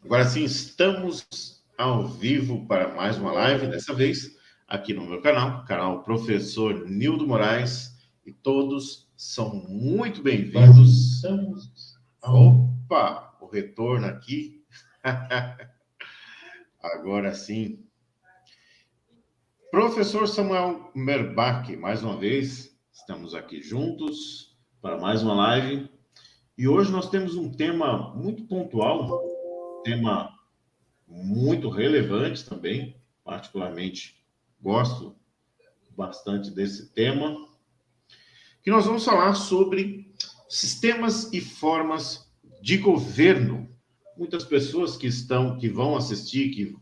Agora sim, estamos ao vivo para mais uma live, dessa vez aqui no meu canal Professor Nildo Moraes, e todos são muito bem-vindos. Opa, o retorno aqui. Agora sim. Professor Samuel Merbach, mais uma vez, estamos aqui juntos para mais uma live. E hoje nós temos um tema muito pontual, tema muito relevante também, particularmente gosto bastante desse tema, que nós vamos falar sobre sistemas e formas de governo. Muitas pessoas que vão assistir,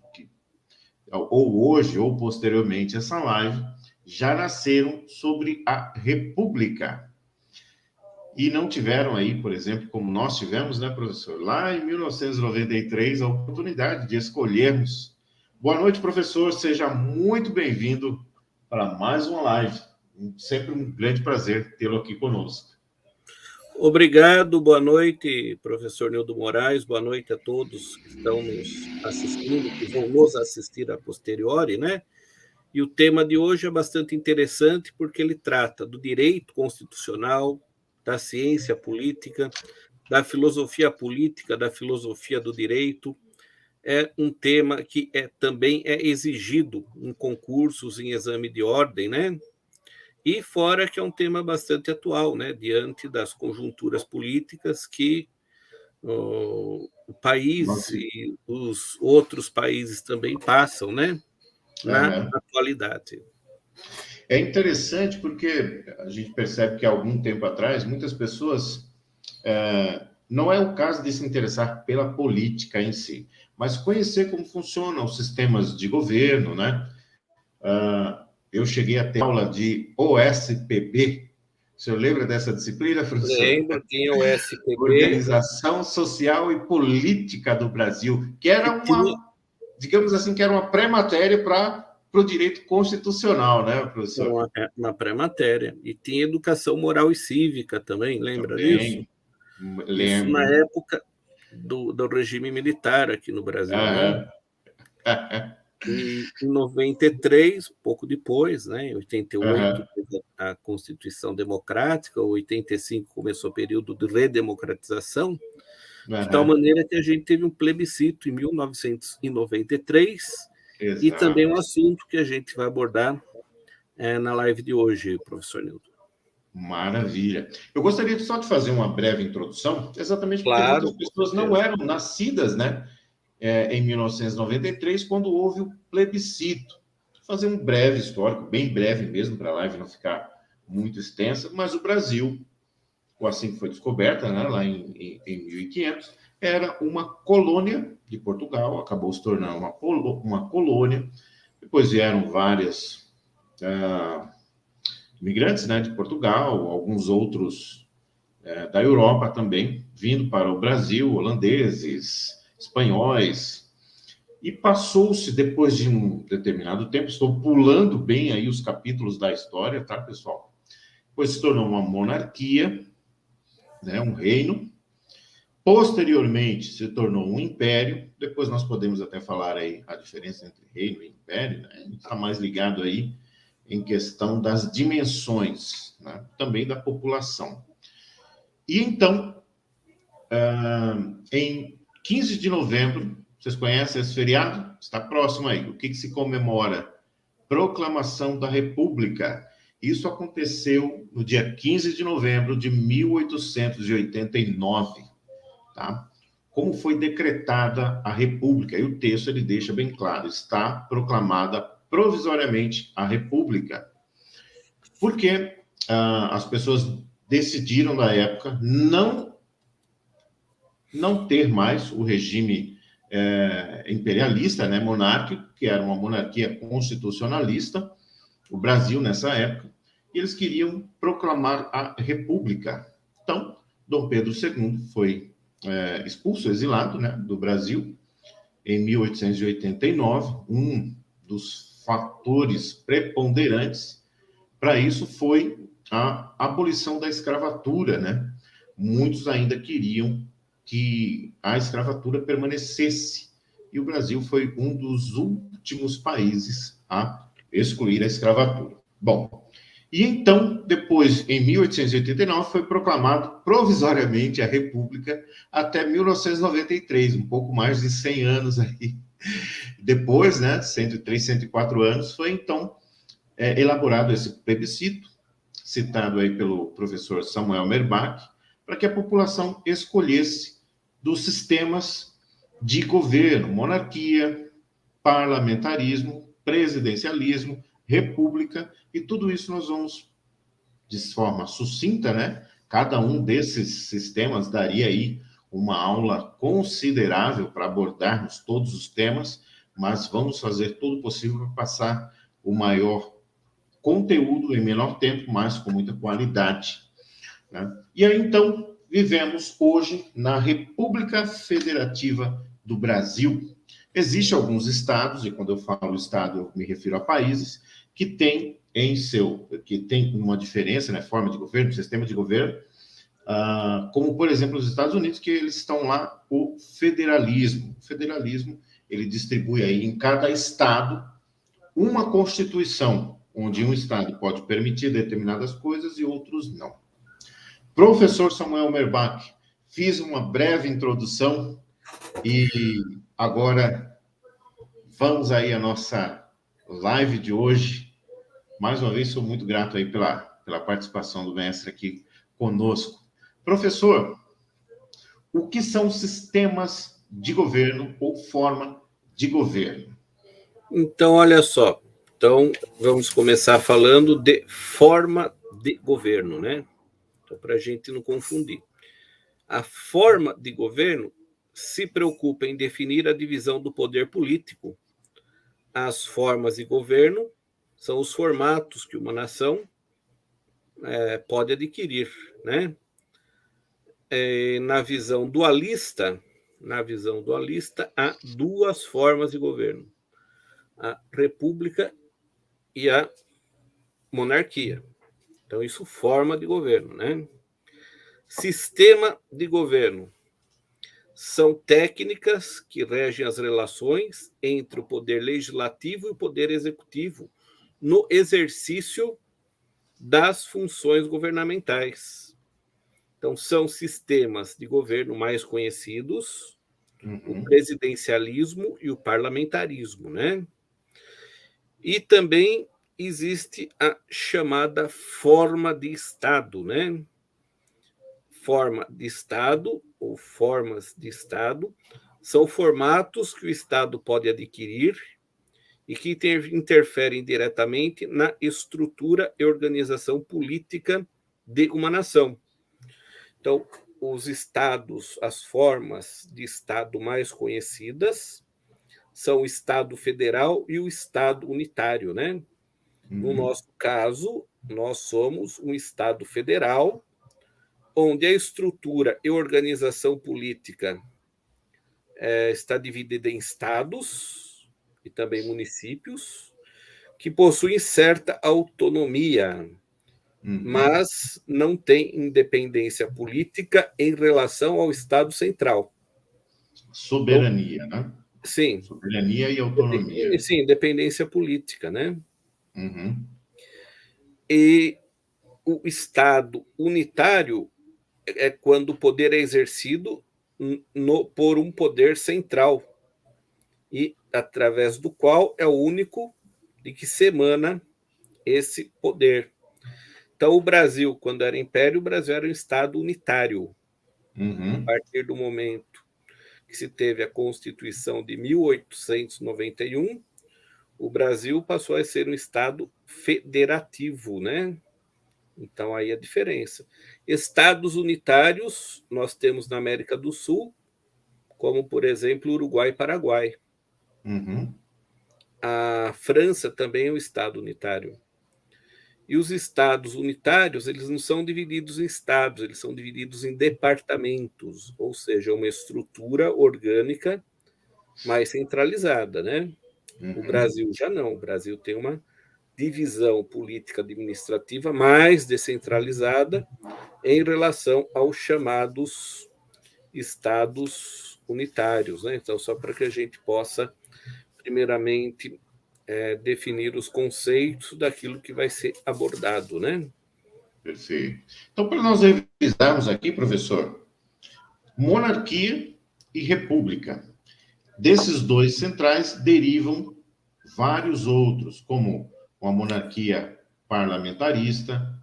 ou hoje ou posteriormente essa live, já nasceram sobre a República. E não tiveram aí, por exemplo, como nós tivemos, né, professor, lá em 1993, a oportunidade de escolhermos. Boa noite, professor, seja muito bem-vindo para mais uma live. Sempre um grande prazer tê-lo aqui conosco. Obrigado, boa noite, professor Nildo Moraes, boa noite a todos que estão nos assistindo, que vão nos assistir a posteriori, né? E o tema de hoje é bastante interessante porque ele trata do direito constitucional, da ciência política, da filosofia política, da filosofia do direito. É um tema que também é exigido em concursos, em exame de ordem, né? E fora que é um tema bastante atual, né? Diante das conjunturas políticas que o país e os outros países também passam, né? Na atualidade. É interessante porque a gente percebe que há algum tempo atrás, muitas pessoas, não é o caso de se interessar pela política em si, mas conhecer como funcionam os sistemas de governo, né? Eu cheguei a ter aula de OSPB. O senhor lembra dessa disciplina, professor? Lembro, tinha o SPB. Organização Social e Política do Brasil, que era digamos assim, que era uma pré-matéria para o direito constitucional, né, professor? Uma pré-matéria. E tinha educação moral e cívica também, lembra disso? Lembro. Isso na época do regime militar aqui no Brasil, né? E em 93, pouco depois, né, em 88, a Constituição Democrática, 85 começou o período de redemocratização, de tal maneira que a gente teve um plebiscito em 1993, e também um assunto que a gente vai abordar na live de hoje, professor Nildo. Maravilha. Eu gostaria só de fazer uma breve introdução, exatamente porque muitas pessoas não eram nascidas, né, em 1993, quando houve o plebiscito. Vou fazer um breve histórico, bem breve mesmo, para a live não ficar muito extensa, mas o Brasil, assim que foi descoberta, né, lá em 1500, era uma colônia de Portugal, acabou se tornando uma colônia. Depois vieram várias imigrantes, né, de Portugal, alguns outros da Europa também, vindo para o Brasil, holandeses, espanhóis, e passou-se, depois de um determinado tempo, estou pulando bem aí os capítulos da história, tá, pessoal? Depois se tornou uma monarquia, né, um reino. Posteriormente, se tornou um império. Depois nós podemos até falar aí a diferença entre reino e império, né? A gente está mais ligado aí em questão das dimensões, né? Também da população. E então, em 15 de novembro, vocês conhecem esse feriado? Está próximo aí. O que se comemora? Proclamação da República. Isso aconteceu no dia 15 de novembro de 1889, tá? Como foi decretada a República? E o texto ele deixa bem claro: está proclamada provisoriamente a República. Porque as pessoas decidiram, na época, não ter mais o regime imperialista, né, monárquico, que era uma monarquia constitucionalista, o Brasil nessa época, e eles queriam proclamar a República. Então, Dom Pedro II foi expulso, exilado, né, do Brasil, em 1889. Um dos fatores preponderantes para isso foi a abolição da escravatura, né? Muitos ainda queriam que a escravatura permanecesse. E o Brasil foi um dos últimos países a excluir a escravatura. Bom, e então, depois, em 1889, foi proclamado provisoriamente a República até 1993, um pouco mais de 100 anos aí. Depois, né, 103, 104 anos, foi então elaborado esse plebiscito, citado aí pelo professor Samuel Merbach, para que a população escolhesse dos sistemas de governo, monarquia, parlamentarismo, presidencialismo, república, e tudo isso nós vamos, de forma sucinta, né? Cada um desses sistemas daria aí uma aula considerável para abordarmos todos os temas, mas vamos fazer todo o possível para passar o maior conteúdo em menor tempo, mas com muita qualidade, né? E aí, então, vivemos hoje na República Federativa do Brasil. Existem alguns estados, e quando eu falo estado, eu me refiro a países, que têm uma diferença, né, forma de governo, sistema de governo, como, por exemplo, os Estados Unidos, que eles estão lá o federalismo. O federalismo, ele distribui aí em cada estado uma constituição, onde um estado pode permitir determinadas coisas e outros não. Professor Samuel Merbach, fiz uma breve introdução e agora vamos aí à nossa live de hoje. Mais uma vez, sou muito grato aí pela participação do mestre aqui conosco. Professor, o que são sistemas de governo ou forma de governo? Então, olha só. Então, vamos começar falando de forma de governo, né? Então, para a gente não confundir. A forma de governo se preocupa em definir a divisão do poder político. As formas de governo são os formatos que uma nação pode adquirir, né? Na visão dualista, há duas formas de governo: a república e a monarquia. Então, isso forma de governo, né? Sistema de governo são técnicas que regem as relações entre o poder legislativo e o poder executivo no exercício das funções governamentais. Então, são sistemas de governo mais conhecidos, o presidencialismo e o parlamentarismo, né? E também existe a chamada forma de Estado, né? Forma de Estado ou formas de Estado são formatos que o Estado pode adquirir e que interferem diretamente na estrutura e organização política de uma nação. Então, os estados, as formas de Estado mais conhecidas são o Estado federal e o Estado unitário, né? No nosso caso, nós somos um Estado federal, onde a estrutura e organização política está dividida em estados e também municípios, que possuem certa autonomia, mas não têm independência política em relação ao Estado central. Soberania, né? Sim. Soberania e autonomia. Sim, independência política, né? Uhum. E o Estado unitário é quando o poder é exercido por um poder central e através do qual é o único de que se emana esse poder. Então, o Brasil, quando era império, o Brasil era um Estado unitário. A partir do momento que se teve a Constituição de 1891, o Brasil passou a ser um Estado federativo, né? Então, aí a diferença. Estados unitários nós temos na América do Sul, como, por exemplo, Uruguai e Paraguai. A França também é um Estado unitário. E os estados unitários, eles não são divididos em estados, eles são divididos em departamentos, ou seja, uma estrutura orgânica mais centralizada, né? O Brasil já não. O Brasil tem uma divisão política administrativa mais descentralizada em relação aos chamados estados unitários, né? Então, só para que a gente possa, primeiramente, definir os conceitos daquilo que vai ser abordado, né? Perfeito. Então, para nós revisarmos aqui, professor, monarquia e república. Desses dois centrais derivam vários outros, como a monarquia parlamentarista,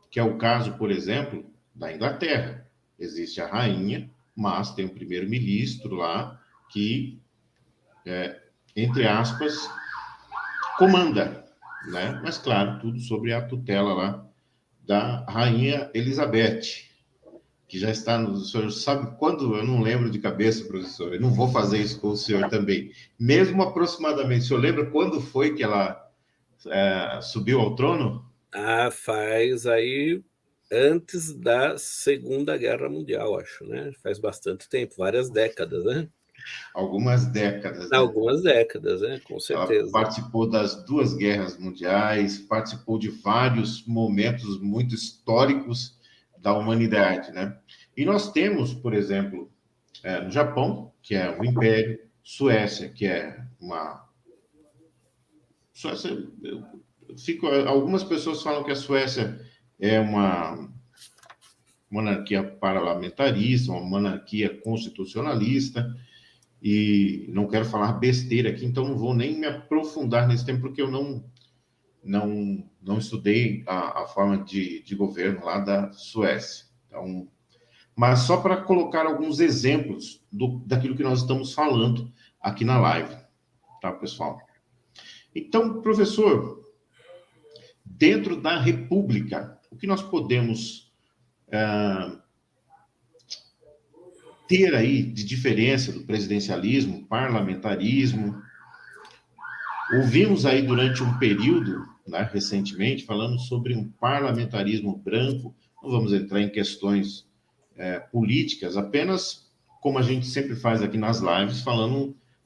que é o caso, por exemplo, da Inglaterra. Existe a rainha, mas tem um primeiro-ministro lá que, entre aspas, comanda, né? Mas, claro, tudo sobre a tutela lá da rainha Elizabeth, que já está no... O senhor sabe quando? Eu não lembro de cabeça, professor. Eu não vou fazer isso com o senhor também. Mesmo aproximadamente, o senhor lembra quando foi que ela subiu ao trono? Faz aí antes da Segunda Guerra Mundial, acho, né? Faz bastante tempo, várias décadas, né? Algumas décadas, né? Algumas décadas, né? Com Ela certeza. participou das duas guerras mundiais, participou de vários momentos muito históricos da humanidade, né? E nós temos, por exemplo, no Japão, que é um império, Suécia, que é uma... Suécia, algumas pessoas falam que a Suécia é uma monarquia parlamentarista, uma monarquia constitucionalista, e não quero falar besteira aqui, então não vou nem me aprofundar nesse tema, porque eu não estudei a forma de governo lá da Suécia. Então, mas só para colocar alguns exemplos daquilo que nós estamos falando aqui na live, tá, pessoal? Então, professor, dentro da República, o que nós podemos ter aí de diferença do presidencialismo, parlamentarismo? Ouvimos aí durante um período, né, recentemente, falando sobre um parlamentarismo branco. Não vamos entrar em questões políticas, apenas como a gente sempre faz aqui nas lives,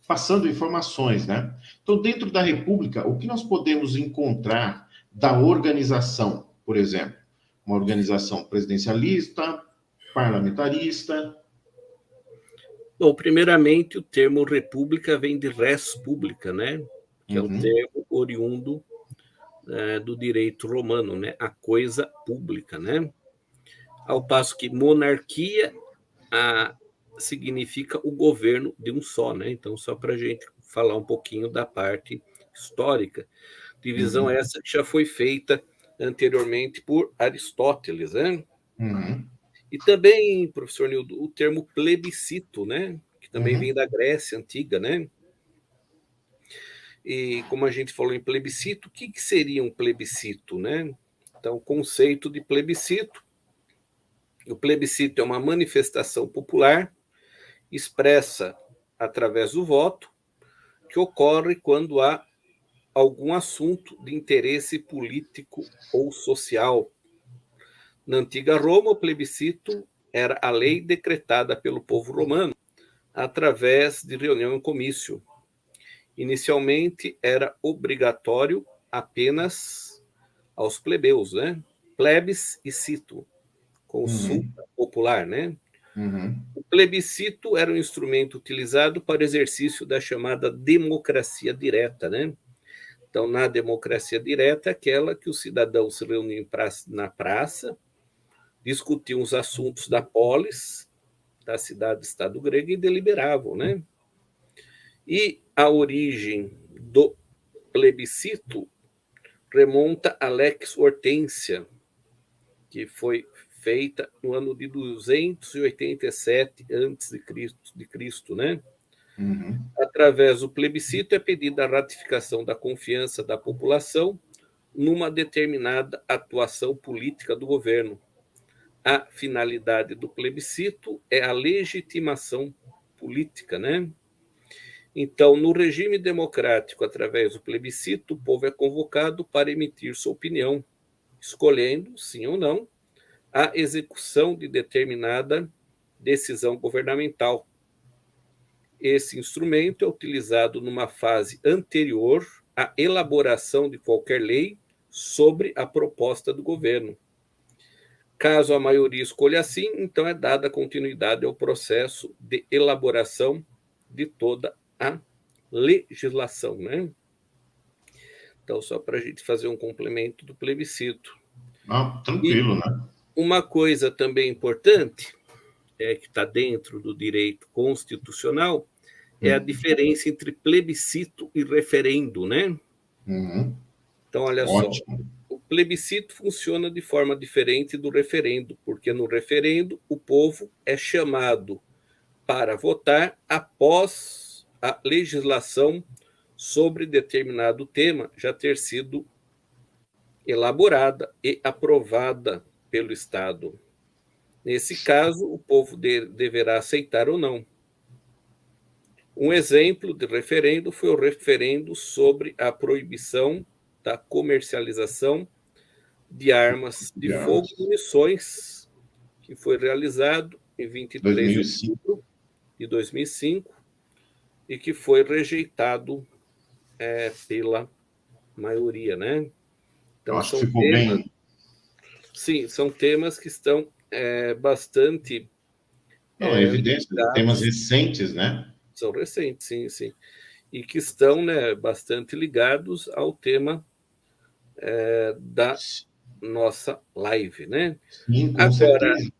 passando informações, né? Então, dentro da República, o que nós podemos encontrar da organização, por exemplo? Uma organização presidencialista, parlamentarista. Bom, primeiramente, o termo república vem de res publica, né? Que é um termo oriundo do direito romano, né? A coisa pública, né? Ao passo que monarquia significa o governo de um só, né? Então, só para a gente falar um pouquinho da parte histórica. Divisão essa que já foi feita anteriormente por Aristóteles, né? E também, professor Nildo, o termo plebiscito, né? Que também vem da Grécia Antiga, né? E como a gente falou em plebiscito, o que seria um plebiscito, né? Então, o conceito de plebiscito, o plebiscito é uma manifestação popular expressa através do voto, que ocorre quando há algum assunto de interesse político ou social. Na antiga Roma, o plebiscito era a lei decretada pelo povo romano através de reunião em comício. Inicialmente era obrigatório apenas aos plebeus, né? Plebis e cito, consulta popular, né? O plebiscito era um instrumento utilizado para o exercício da chamada democracia direta, né? Então, na democracia direta, é aquela que os cidadãos se reuniam na praça, discutiam os assuntos da polis, da cidade-estado grega, e deliberavam, né? E a origem do plebiscito remonta a Lex Hortensia, que foi feita no ano de 287 a.C., né? Através do plebiscito é pedida a ratificação da confiança da população numa determinada atuação política do governo. A finalidade do plebiscito é a legitimação política, né? Então, no regime democrático, através do plebiscito, o povo é convocado para emitir sua opinião, escolhendo, sim ou não, a execução de determinada decisão governamental. Esse instrumento é utilizado numa fase anterior à elaboração de qualquer lei sobre a proposta do governo. Caso a maioria escolha assim, então é dada continuidade ao processo de elaboração de toda a legislação, né? Então, só para a gente fazer um complemento do plebiscito. Tranquilo, né? Uma coisa também importante, que está dentro do direito constitucional, é a diferença entre plebiscito e referendo, né? Uhum. Então, olha Ótimo. só, o plebiscito funciona de forma diferente do referendo, porque no referendo o povo é chamado para votar após a legislação sobre determinado tema já ter sido elaborada e aprovada pelo Estado. Nesse caso, o povo deverá aceitar ou não. Um exemplo de referendo foi o referendo sobre a proibição da comercialização de armas de fogo e munições, que foi realizado em 23 de 2005. outubro de 2005 e que foi rejeitado pela maioria, né? Então, Acho que são ficou temas, bem. sim, são temas que estão bastante Não, é evidência, temas ligados, recentes, né? são recentes, sim, sim, e que estão, né, bastante ligados ao tema da nossa live, né? Sim, com Agora, certeza.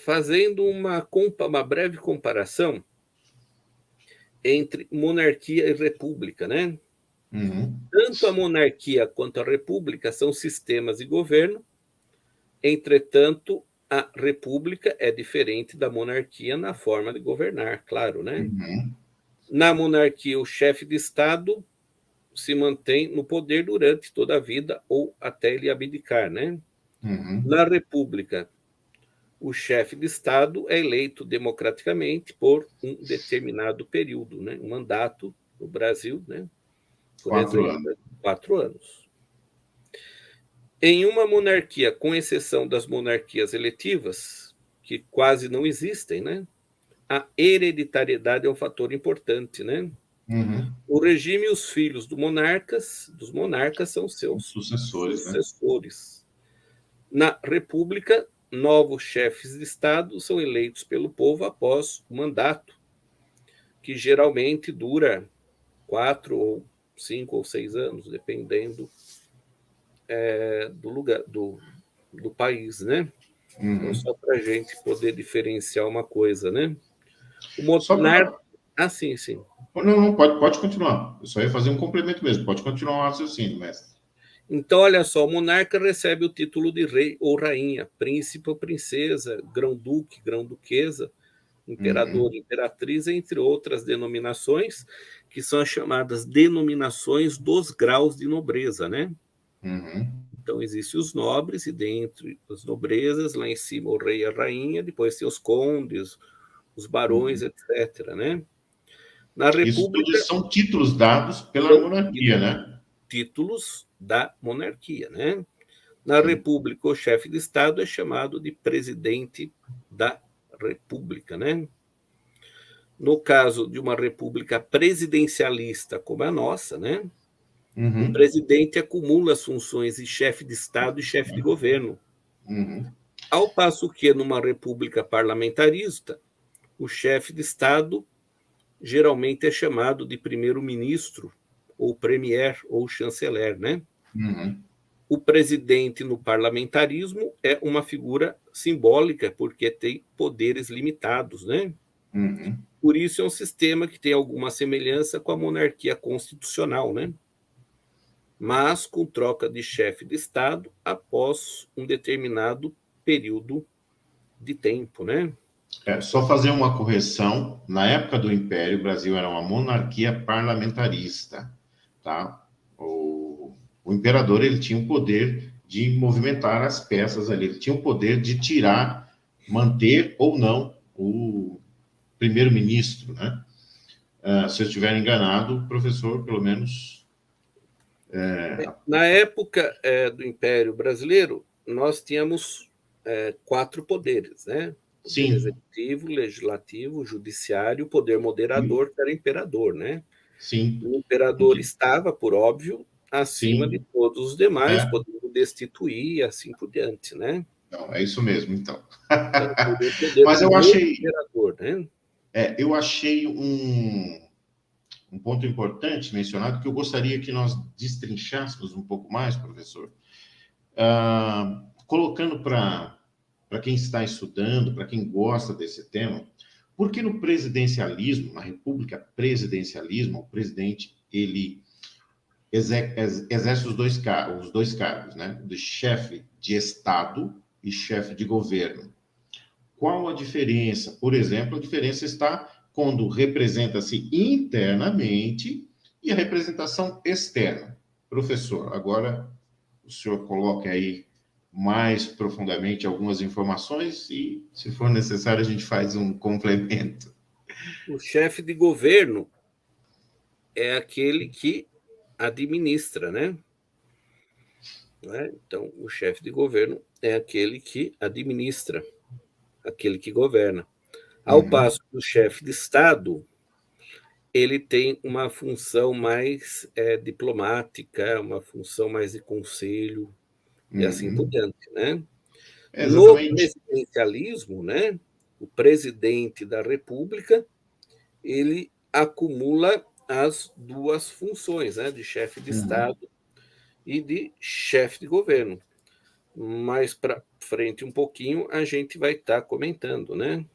fazendo uma breve comparação entre monarquia e república, né? Uhum. Tanto a monarquia quanto a república são sistemas de governo, entretanto, a república é diferente da monarquia na forma de governar, claro, né? Uhum. Na monarquia, o chefe de Estado se mantém no poder durante toda a vida ou até ele abdicar, né? Uhum. Na república, o chefe de Estado é eleito democraticamente por um determinado período, né? Um mandato no Brasil, né? Por 4 exemplo, anos. 4 anos. Em uma monarquia, com exceção das monarquias eletivas, que quase não existem, né? A hereditariedade é um fator importante, né? Uhum. O regime e os filhos dos monarcas são Os seus sucessores, né? sucessores. Na república, novos chefes de Estado são eleitos pelo povo após o mandato, que geralmente dura 4 ou 5 ou 6 anos, dependendo do lugar, do país, né? Então, Uhum. só para a gente poder diferenciar uma coisa, né? O Só monarca. para. Ah, sim, sim. Não, não, pode continuar. Eu só ia fazer um complemento mesmo. Pode continuar o raciocínio, mestre. Então, olha só, o monarca recebe o título de rei ou rainha, príncipe ou princesa, grão-duque, grão-duquesa, Uhum. imperador, imperatriz, entre outras denominações, que são as chamadas denominações dos graus de nobreza, né? Uhum. Então, existem os nobres, e dentre as nobrezas, lá em cima o rei e a rainha, depois tem os condes, os barões, Uhum. etc., né? Na Isso República, todos são títulos dados pela são monarquia, né? títulos da monarquia, né? Na Sim. República, o chefe de Estado é chamado de presidente da República, né? No caso de uma república presidencialista como a nossa, né? O Uhum. presidente acumula as funções de chefe de Estado e chefe de governo. Uhum. Ao passo que, numa república parlamentarista, o chefe de Estado geralmente é chamado de primeiro-ministro, ou premier, ou chanceler, né? Uhum. O presidente no parlamentarismo é uma figura simbólica, porque tem poderes limitados, né? Uhum. Por isso é um sistema que tem alguma semelhança com a monarquia constitucional, né? Mas com troca de chefe de Estado após um determinado período de tempo, né? Só fazer uma correção. Na época do Império, o Brasil era uma monarquia parlamentarista, tá? O imperador ele tinha o poder de movimentar as peças ali, ele tinha o poder de tirar, manter ou não o primeiro-ministro, né? Se eu estiver enganado, o professor, pelo menos. Na época do Império Brasileiro, nós tínhamos 4 poderes, né? Poder Sim, executivo, legislativo, judiciário, poder sim, moderador, que era o imperador, né? sim, O imperador estava, por óbvio, acima de sim, todos os demais, é, podendo destituir e assim por diante, né? Não, é isso mesmo, então. Então, seria o poder Mas do novo imperador, né? eu achei um ponto importante mencionado que eu gostaria que nós destrinchássemos um pouco mais, professor, colocando para quem está estudando, para quem gosta desse tema, porque no presidencialismo, na república presidencialismo, o presidente ele exerce os dois cargos, né? De chefe de Estado e chefe de governo. Qual a diferença? Por exemplo, a diferença está quando representa-se internamente e a representação externa. Professor, agora o senhor coloca aí mais profundamente algumas informações e, se for necessário, a gente faz um complemento. O chefe de governo é aquele que administra, né? Então, o chefe de governo é aquele que administra, aquele que governa. Ao passo que o chefe de Estado, ele tem uma função mais diplomática, uma função mais de conselho, e assim por diante, né? No Exatamente. presidencialismo, né, o presidente da República, ele acumula as duas funções, né, de chefe de Estado e de chefe de governo. Mais para frente um pouquinho, a gente vai estar comentando, né?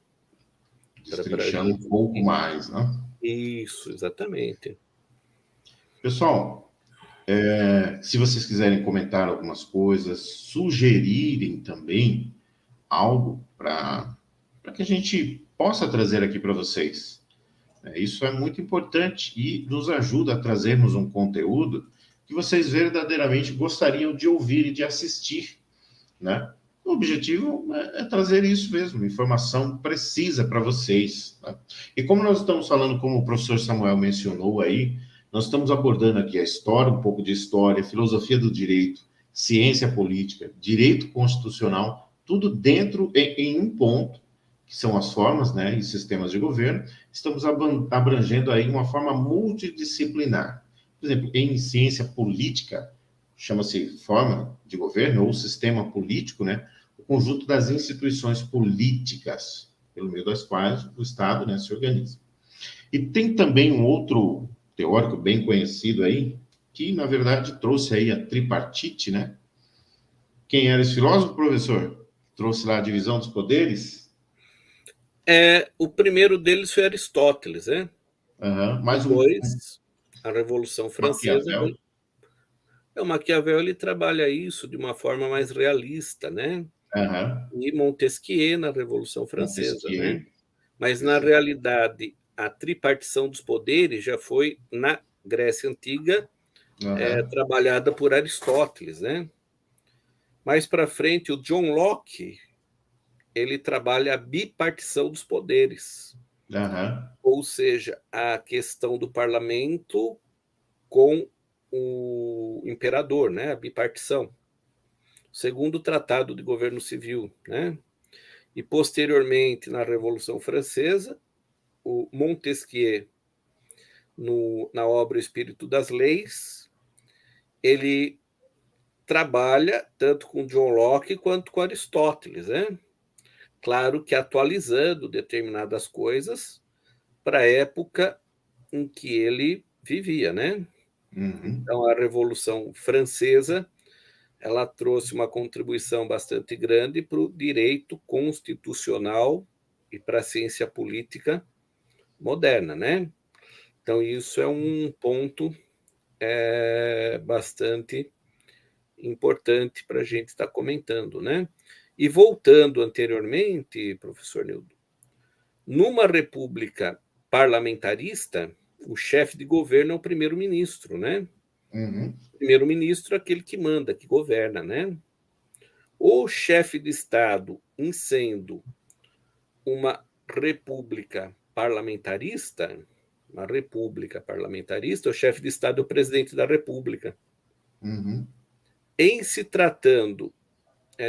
Destrinchando um pouco mais, né? Isso, exatamente. Pessoal, se vocês quiserem comentar algumas coisas, sugerirem também algo para que a gente possa trazer aqui para vocês. Isso é muito importante e nos ajuda a trazermos um conteúdo que vocês verdadeiramente gostariam de ouvir e de assistir, né? O objetivo é trazer isso mesmo, informação precisa para vocês. Né? E como nós estamos falando, como o professor Samuel mencionou aí, nós estamos abordando aqui a história, um pouco de história, filosofia do direito, ciência política, direito constitucional, tudo dentro em um ponto, que são as formas, né, e sistemas de governo. Estamos abrangendo aí uma forma multidisciplinar. Por exemplo, em ciência política, chama-se forma de governo ou sistema político, né? O conjunto das instituições políticas pelo meio das quais o Estado, né, se organiza. E tem também um outro teórico bem conhecido aí, que na verdade trouxe aí a tripartite, né? Quem era esse filósofo, professor? Trouxe lá a divisão dos poderes? O primeiro deles foi Aristóteles, né? Mais Depois, a Revolução Francesa. Maquiavel. O Maquiavel ele trabalha isso de uma forma mais realista, né? E Montesquieu na Revolução Francesa, né? Mas na realidade a tripartição dos poderes já foi na Grécia Antiga trabalhada por Aristóteles, né? Mais para frente o John Locke ele trabalha a bipartição dos poderes, ou seja, a questão do parlamento com o imperador, né? A bipartição. Segundo o Tratado de Governo Civil, né? E posteriormente, na Revolução Francesa, o Montesquieu, na obra O Espírito das Leis, ele trabalha tanto com John Locke quanto com Aristóteles, né? Claro que atualizando determinadas coisas para a época em que ele vivia, né? Então, a Revolução Francesa ela trouxe uma contribuição bastante grande para o direito constitucional e para a ciência política moderna, né? Então, isso é um ponto bastante importante para a gente estar comentando, né? E voltando anteriormente, professor Nildo, numa república parlamentarista, o chefe de governo é o primeiro-ministro, né? Primeiro-ministro é aquele que manda, que governa, né? O chefe de Estado, em sendo uma república parlamentarista, o chefe de Estado é o presidente da República. Em se tratando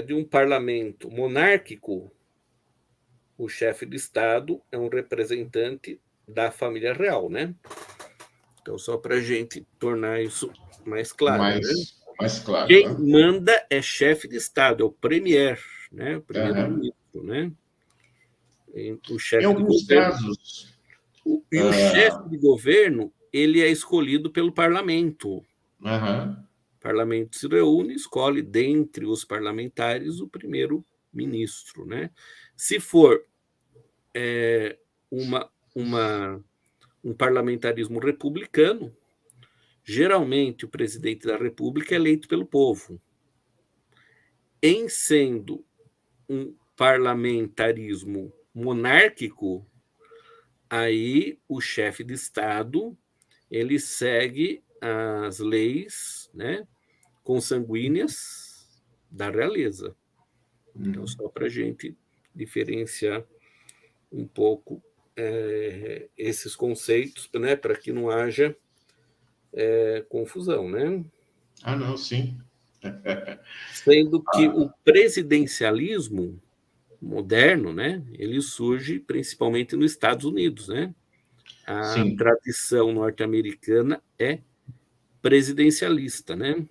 de um parlamento monárquico, o chefe de Estado é um representante da família real, né? Então, só para a gente tornar isso mais claro. Mais claro. Quem manda é chefe de Estado, é o premier, né? O primeiro-ministro, né? O chefe Em de alguns governo. casos... E o chefe de governo, ele é escolhido pelo parlamento. O parlamento se reúne, escolhe dentre os parlamentares o primeiro-ministro, né? Se for um parlamentarismo republicano, geralmente o presidente da República é eleito pelo povo. Em sendo um parlamentarismo monárquico, aí o chefe de Estado ele segue as leis, né, consanguíneas da realeza. Então, só para a gente diferenciar um pouco esses conceitos, né, para que não haja confusão, né? Não, sim. Sendo que o presidencialismo moderno, né, ele surge principalmente nos Estados Unidos, né? A tradição norte-americana é presidencialista, né?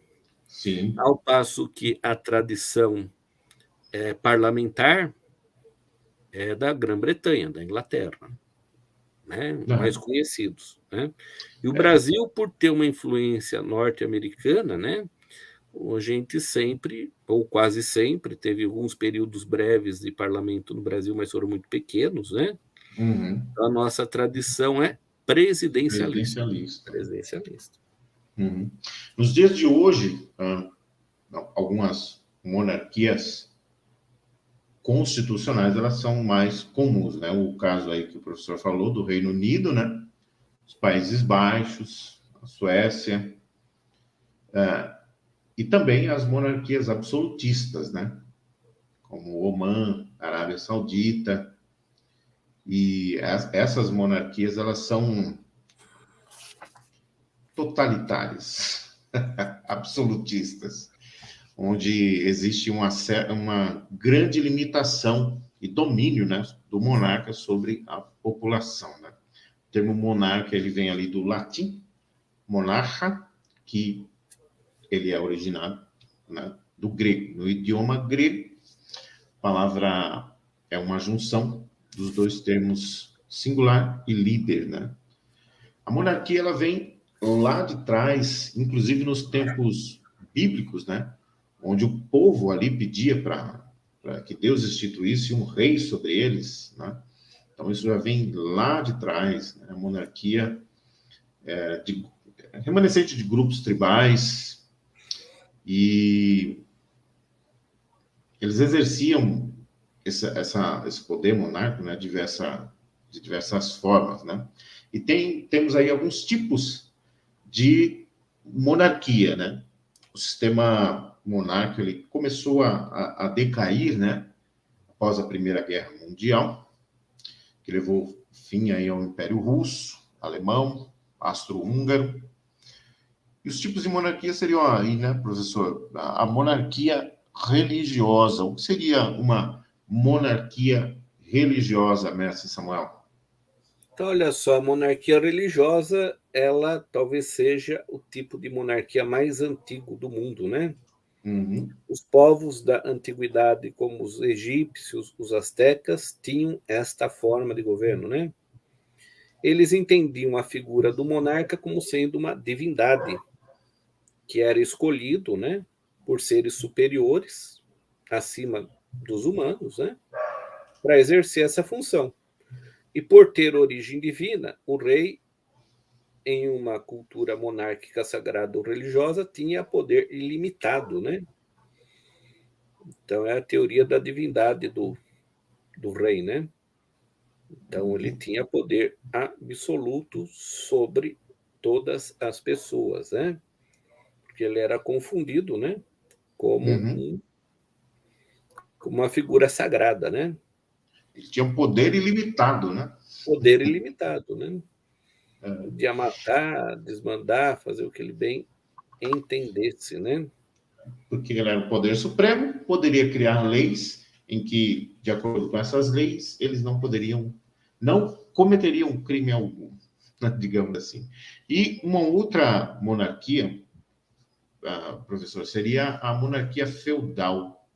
Sim. Ao passo que a tradição parlamentar é da Grã-Bretanha, da Inglaterra, né? Mais conhecidos, né? E o Brasil, por ter uma influência norte-americana, né? A gente sempre, ou quase sempre, teve alguns períodos breves de parlamento no Brasil, mas foram muito pequenos, né? A nossa tradição é presidencialista. Presidencialista. Nos dias de hoje, algumas monarquias constitucionais elas são mais comuns, né? O caso aí que o professor falou do Reino Unido, né? Os Países Baixos, a Suécia, e também as monarquias absolutistas, né? Como o Omã, a Arábia Saudita, e essas monarquias elas são totalitárias, absolutistas, onde existe uma grande limitação e domínio, né, do monarca sobre a população, né? O termo monarca ele vem ali do latim monarcha, que ele é originado, né, do grego. No idioma grego, a palavra é uma junção dos dois termos singular e líder, né? A monarquia ela vem lá de trás, inclusive nos tempos bíblicos, né? Onde o povo ali pedia para que Deus instituísse um rei sobre eles, né? Então isso já vem lá de trás, né? A monarquia remanescente de grupos tribais, e eles exerciam esse poder monárquico, né? De diversas formas, né? E temos aí alguns tipos de monarquia, né? O sistema monárquico ele começou a decair, né? Após a Primeira Guerra Mundial, que levou fim aí ao Império Russo, Alemão, Austro-Húngaro. E os tipos de monarquia seriam aí, né, professor? A monarquia religiosa. O que seria uma monarquia religiosa, mestre Samuel? Então, olha só, a monarquia religiosa, ela talvez seja o tipo de monarquia mais antigo do mundo, né? Os povos da antiguidade, como os egípcios, os astecas, tinham esta forma de governo, né? Eles entendiam a figura do monarca como sendo uma divindade, que era escolhido, né, por seres superiores, acima dos humanos, né, para exercer essa função. E por ter origem divina, o rei, em uma cultura monárquica sagrada ou religiosa, tinha poder ilimitado, né? Então é a teoria da divindade do rei, né? Então ele tinha poder absoluto sobre todas as pessoas, né? Porque ele era confundido, né? Como uma figura sagrada, né? Ele tinha um poder ilimitado, né? Poder ilimitado, né? Podia matar, desmandar, fazer o que ele bem entendesse, né? Porque ele era o poder supremo, poderia criar leis em que, de acordo com essas leis, eles não cometeriam crime algum, digamos assim. E uma outra monarquia, professor, seria a monarquia feudal.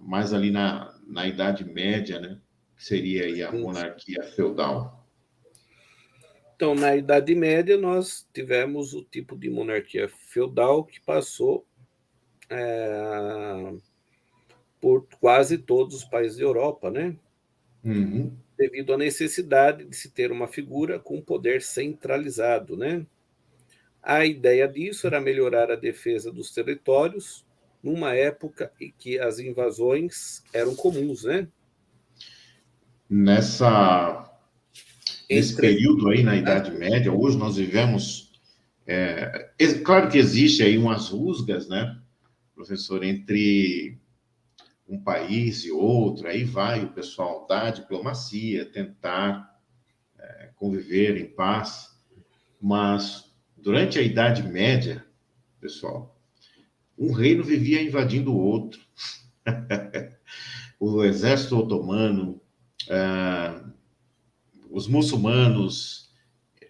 mais ali na Idade Média, né? Que seria aí a monarquia feudal. Então, na Idade Média, nós tivemos o tipo de monarquia feudal que passou por quase todos os países da Europa, né? Uhum. Devido à necessidade de se ter uma figura com poder centralizado, né? A ideia disso era melhorar a defesa dos territórios numa época em que as invasões eram comuns, né? Nesse período aí, na Idade Média, hoje nós vivemos... claro que existe aí umas rusgas, né, professor, entre um país e outro, aí vai o pessoal da diplomacia tentar conviver em paz, mas durante a Idade Média, pessoal, um reino vivia invadindo o outro. O exército otomano, os muçulmanos,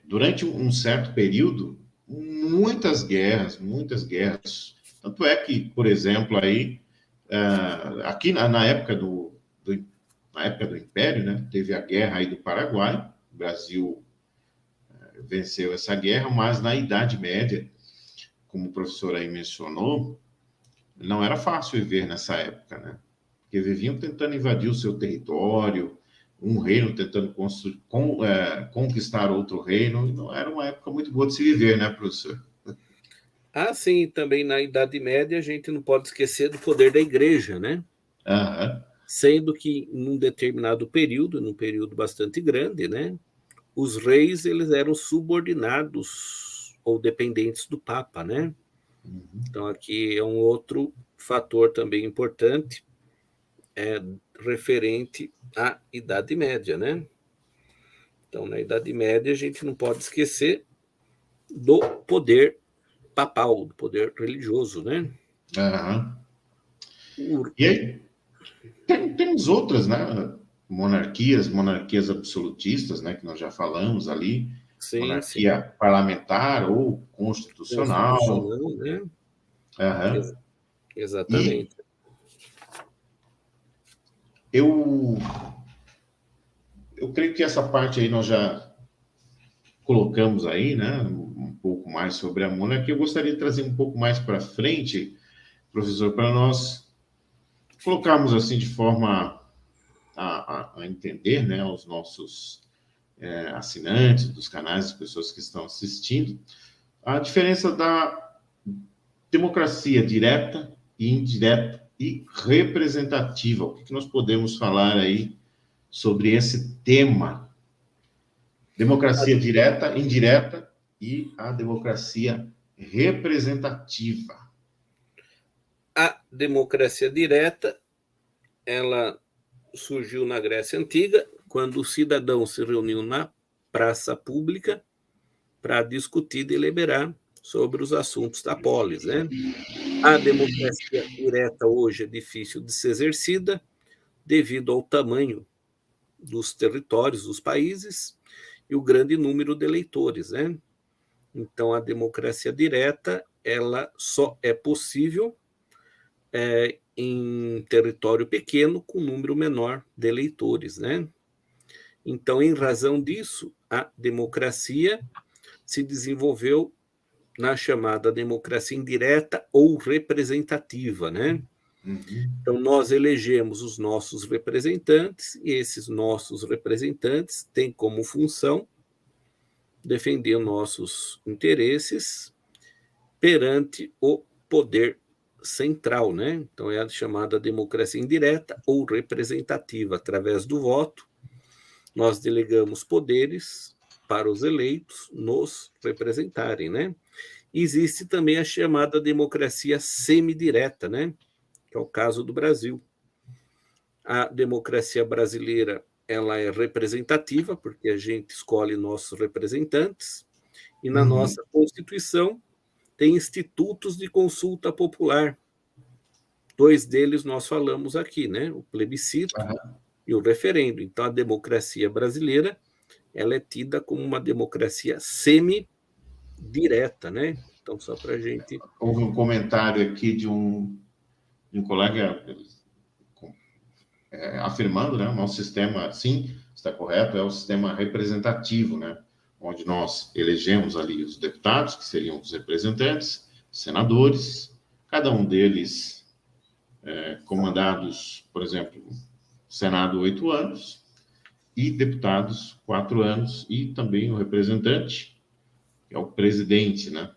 durante um certo período, muitas guerras. Tanto é que, por exemplo, aí, aqui na época na época do Império, né, teve a guerra aí do Paraguai, o Brasil venceu essa guerra, mas na Idade Média, como o professor aí mencionou, não era fácil viver nessa época, né? Porque viviam tentando invadir o seu território, um reino tentando conquistar outro reino, e não era uma época muito boa de se viver, né, professor? Sim, também na Idade Média a gente não pode esquecer do poder da igreja, né? Aham. Sendo que num determinado período, num período bastante grande, né, os reis eles eram subordinados ou dependentes do Papa, né? Então aqui é um outro fator também importante, referente à Idade Média, né? Então na Idade Média a gente não pode esquecer do poder papal, do poder religioso, né? Aham. E aí, temos outras, né? Monarquias absolutistas, né? Que nós já falamos ali. Sim, sim. Monarquia parlamentar ou constitucional. Constitucional, né? Aham. E Exatamente. eu creio que essa parte aí nós já colocamos aí, né? Um pouco mais sobre a monarquia. Eu gostaria de trazer um pouco mais para frente, professor, para nós colocarmos assim de forma a entender, né, os nossos assinantes dos canais, as pessoas que estão assistindo, a diferença da democracia direta e indireta e representativa. O que nós podemos falar aí sobre esse tema? Democracia direta, indireta e a democracia representativa. A democracia direta, ela surgiu na Grécia Antiga, quando o cidadão se reuniu na praça pública para discutir e deliberar sobre os assuntos da polis, né? A democracia direta hoje é difícil de ser exercida devido ao tamanho dos territórios dos países e o grande número de eleitores, né? Então, a democracia direta, ela só é possível em território pequeno, com número menor de eleitores, né? Então, em razão disso, a democracia se desenvolveu na chamada democracia indireta ou representativa, né? Uhum. Então, nós elegemos os nossos representantes e esses nossos representantes têm como função defender nossos interesses perante o poder central, né? Então é a chamada democracia indireta ou representativa. Através do voto, nós delegamos poderes para os eleitos nos representarem, né? Existe também a chamada democracia semidireta, né? Que é o caso do Brasil. A democracia brasileira, ela é representativa, porque a gente escolhe nossos representantes, e na nossa Constituição tem institutos de consulta popular. 2 deles nós falamos aqui, né? O plebiscito e o referendo. Então, a democracia brasileira, ela é tida como uma democracia semi-direta, né? Então, só para a gente... Houve um comentário aqui de um colega afirmando, né, o nosso sistema, sim, está correto, é o sistema representativo, né, onde nós elegemos ali os deputados, que seriam os representantes, senadores, cada um deles comandados, por exemplo, Senado 8 anos, e deputados 4 anos, e também o representante, que é o presidente, né?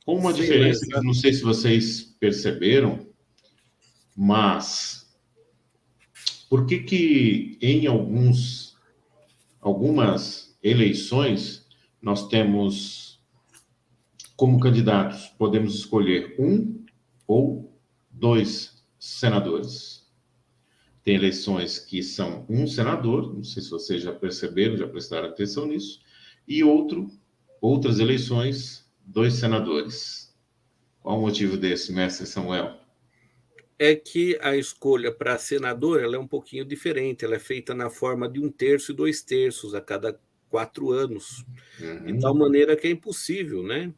Com uma Sim, diferença que não sei se vocês perceberam, mas por que em algumas eleições nós temos como candidatos, podemos escolher um ou dois senadores? Tem eleições que são um senador, não sei se vocês já perceberam, já prestaram atenção nisso, e outras eleições, dois senadores. Qual o motivo desse, mestre Samuel? é que a escolha para senador ela é um pouquinho diferente, ela é feita na forma de 1/3 e 2/3 a cada 4 anos, de tal maneira que é impossível, né,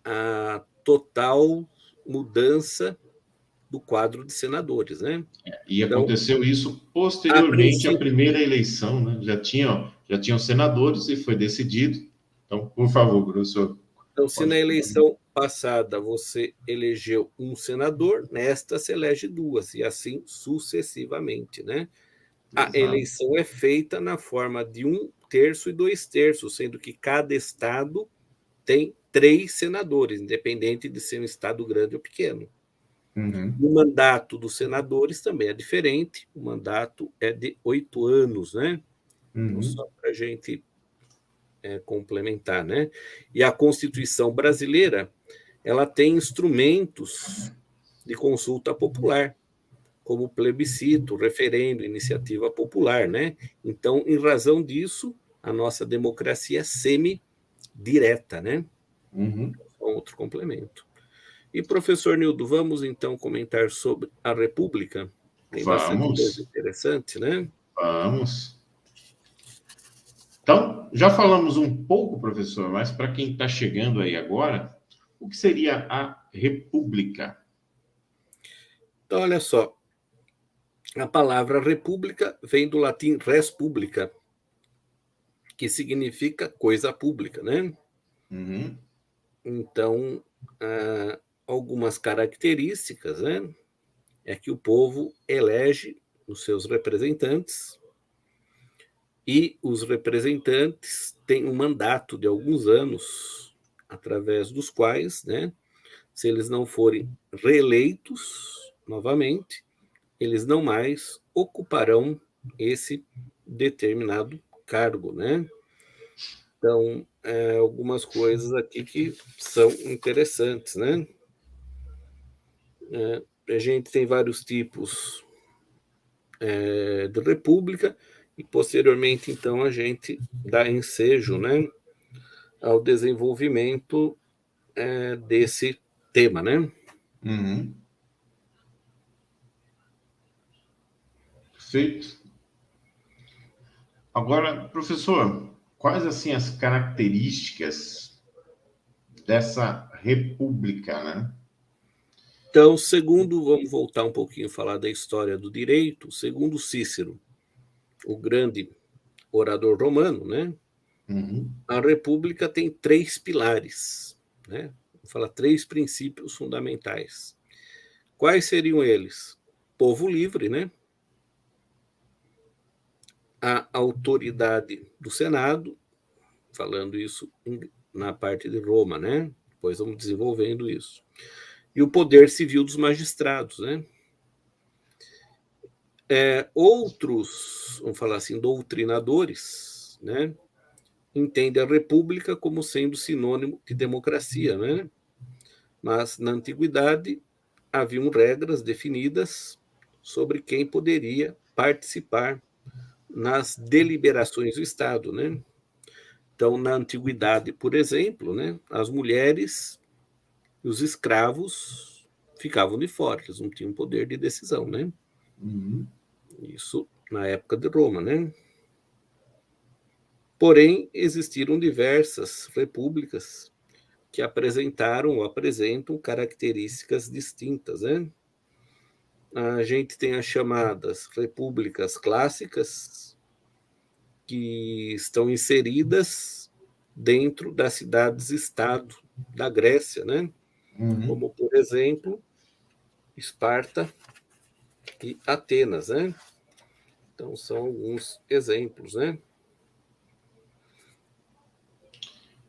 a total mudança do quadro de senadores, né? E Então, aconteceu isso a posteriormente à princípio, primeira eleição, né? Já tinham senadores e foi decidido. Então, por favor, professor, então, se pode na falar. eleição passada você elegeu um senador, nesta se elege duas, e assim sucessivamente, né? A Exato. eleição é feita na forma de 1/3 e 2/3, sendo que cada estado tem 3 senadores, independente de ser um estado grande ou pequeno. Uhum, O mandato dos senadores também é diferente, o mandato é de 8 anos, né? Então, uhum, só para a gente complementar, né? E a Constituição brasileira, ela tem instrumentos de consulta popular, como plebiscito, referendo, iniciativa popular, né? Então, em razão disso, a nossa democracia é semi-direta, né? uhum. Outro complemento. E, professor Nildo, vamos então comentar sobre a República? Tem bastante coisa Vamos, interessante, né? vamos. Então, já falamos um pouco, professor, mas para quem está chegando aí agora, o que seria a República? Então, olha só, a palavra república vem do latim res publica, que significa coisa pública, né? Uhum, Então, algumas características, né? É que o povo elege os seus representantes e os representantes têm um mandato de alguns anos, através dos quais, né? Se eles não forem reeleitos novamente, eles não mais ocuparão esse determinado cargo, né? Então, algumas coisas aqui que são interessantes, né? A gente tem vários tipos de república e, posteriormente, então, a gente dá ensejo, né, ao desenvolvimento desse tema, né? uhum. Perfeito. Agora, professor, quais assim as características dessa república, né? Então, segundo, vamos voltar um pouquinho a falar da história do direito, segundo Cícero, o grande orador romano, né? Uhum, A república tem 3 pilares, né? Vou falar 3 princípios fundamentais. Quais seriam eles? Povo livre, né? A autoridade do Senado, falando isso na parte de Roma, né? Depois vamos desenvolvendo isso. E o poder civil dos magistrados, né? Outros, vamos falar assim, doutrinadores, né? Entendem a república como sendo sinônimo de democracia, né? Mas na antiguidade haviam regras definidas sobre quem poderia participar nas deliberações do Estado, né? Então, na antiguidade, por exemplo, né, as mulheres e os escravos ficavam de fora, eles não tinham poder de decisão, né? uhum, Isso na época de Roma, né? Porém, existiram diversas repúblicas que apresentaram ou apresentam características distintas, né? a gente tem as chamadas repúblicas clássicas, que estão inseridas dentro das cidades-estado da Grécia, né? Como, por exemplo, Esparta e Atenas, né? Então, são alguns exemplos, né?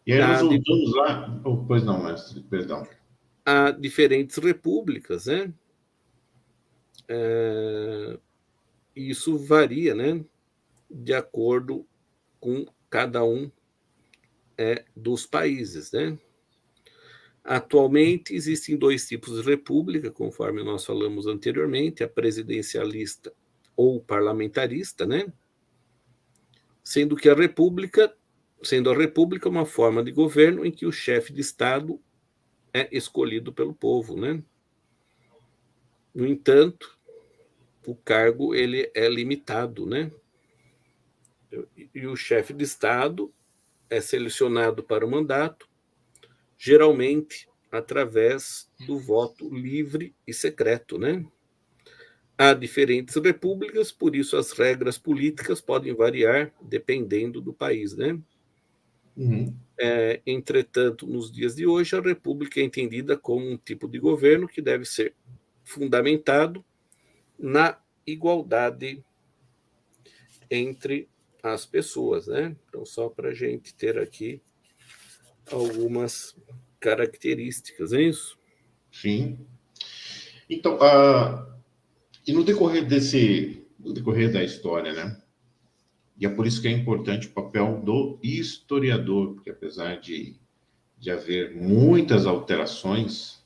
E aí nós voltamos lá... Oh, pois não, mestre, perdão. Há diferentes repúblicas, né? Isso varia, né? De acordo com cada um dos países, né? Atualmente, existem dois tipos de república, conforme nós falamos anteriormente, a presidencialista ou parlamentarista, né? Sendo a república uma forma de governo em que o chefe de Estado é escolhido pelo povo, né? No entanto, o cargo ele é limitado, né? E o chefe de Estado é selecionado para o mandato, geralmente através do voto livre e secreto, né? Há diferentes repúblicas, por isso as regras políticas podem variar dependendo do país, né? Entretanto, nos dias de hoje, a república é entendida como um tipo de governo que deve ser fundamentado na igualdade entre as pessoas, né? Então, só para a gente ter aqui algumas características, é isso? Sim. Então, e no decorrer da história, né? E é por isso que é importante o papel do historiador, porque apesar de haver muitas alterações,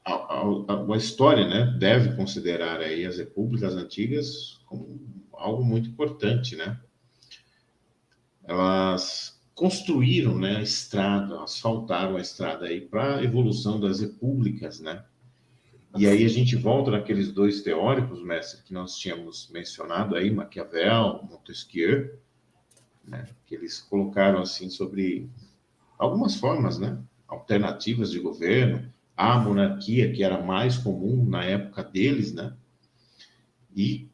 a história, né, deve considerar aí as repúblicas antigas como algo muito importante, né? Elas construíram, né, a estrada, asfaltaram a estrada aí para a evolução das repúblicas, né? E aí a gente volta naqueles dois teóricos, mestre, que nós tínhamos mencionado aí, Maquiavel, Montesquieu, né, que eles colocaram assim sobre algumas formas, né, alternativas de governo, a monarquia, que era mais comum na época deles, né, e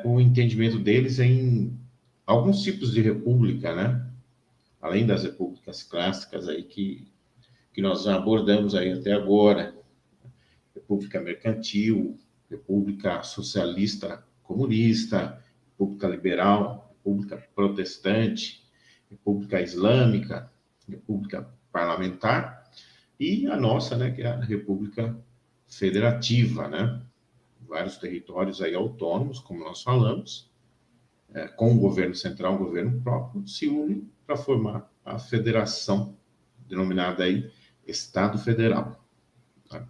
o entendimento deles em alguns tipos de república, né, além das repúblicas clássicas aí que nós já abordamos aí até agora, república mercantil, república socialista comunista, república liberal, república protestante, república islâmica, república parlamentar, e a nossa, né, que é a república federativa, né? Vários territórios aí autônomos, como nós falamos, com o governo central, o governo próprio, se unem para formar a federação, denominada aí Estado Federal. Tá?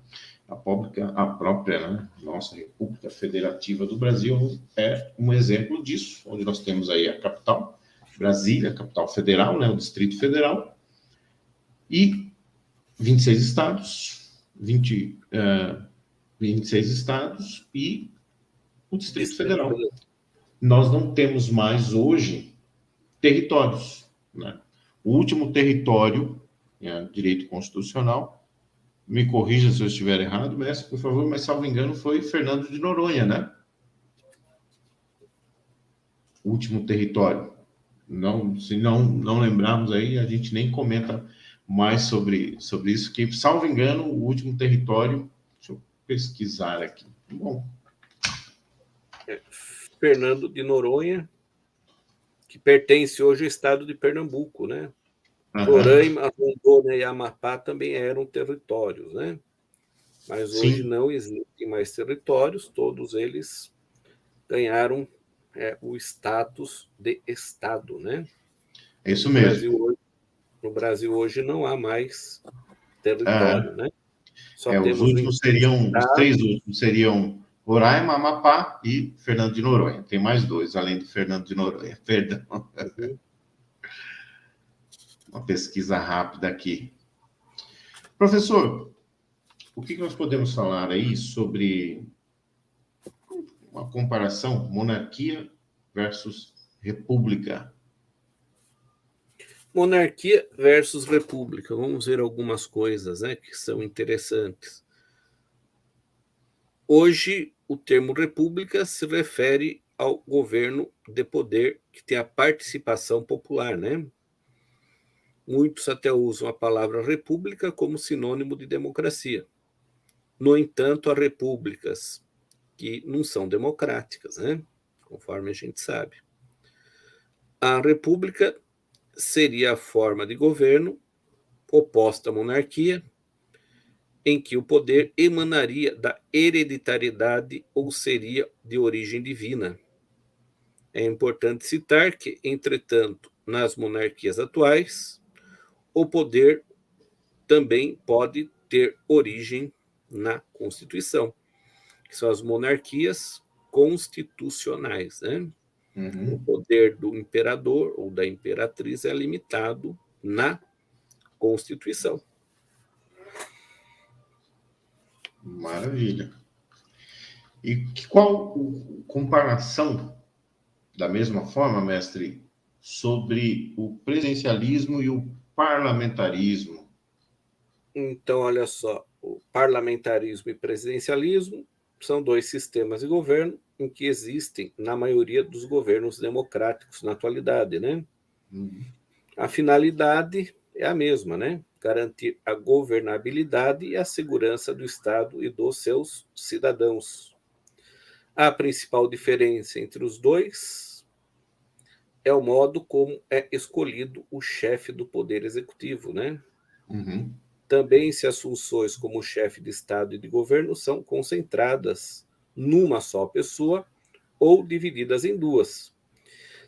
A própria, né, nossa República Federativa do Brasil é um exemplo disso, onde nós temos aí a capital, Brasília, a capital federal, né, o Distrito Federal, e 26 estados, 26 estados e o Distrito Federal. Nós não temos mais hoje territórios, né? O último território, direito constitucional, me corrija se eu estiver errado, mestre, por favor, mas, salvo engano, foi Fernando de Noronha, né? O último território. Não, se não lembrarmos aí, a gente nem comenta mais sobre isso, que, salvo engano, o último território... Deixa eu pesquisar aqui. Bom. Fernando de Noronha, que pertence hoje ao estado de Pernambuco, né? Roraima, Rondônia e Amapá também eram territórios, né? Mas hoje não existem mais territórios, todos eles ganharam o status de estado, né? É isso mesmo. No Brasil hoje não há mais território, né? Só temos os últimos os três últimos seriam Roraima, Amapá e Fernando de Noronha. Tem mais dois, além de Fernando de Noronha. Perdão. Uma pesquisa rápida aqui. Professor, o que nós podemos falar aí sobre uma comparação monarquia versus república? Monarquia versus república. Vamos ver algumas coisas, né, que são interessantes. Hoje, o termo república se refere ao governo de poder que tem a participação popular, né? Muitos até usam a palavra república como sinônimo de democracia. No entanto, há repúblicas que não são democráticas, né? Conforme a gente sabe. A república seria a forma de governo oposta à monarquia, em que o poder emanaria da hereditariedade ou seria de origem divina. É importante citar que, entretanto, nas monarquias atuais, o poder também pode ter origem na Constituição, que são as monarquias constitucionais, né? O poder do imperador ou da imperatriz é limitado na Constituição. Maravilha. E qual comparação, da mesma forma, mestre, sobre o presidencialismo e o parlamentarismo? Então, olha só, o parlamentarismo e presidencialismo são dois sistemas de governo em que existem na maioria dos governos democráticos na atualidade, né? A finalidade é a mesma, né? Garantir a governabilidade e a segurança do Estado e dos seus cidadãos. A principal diferença entre os dois é o modo como é escolhido o chefe do Poder Executivo, né? Também se as funções como chefe de Estado e de governo são concentradas numa só pessoa ou divididas em duas.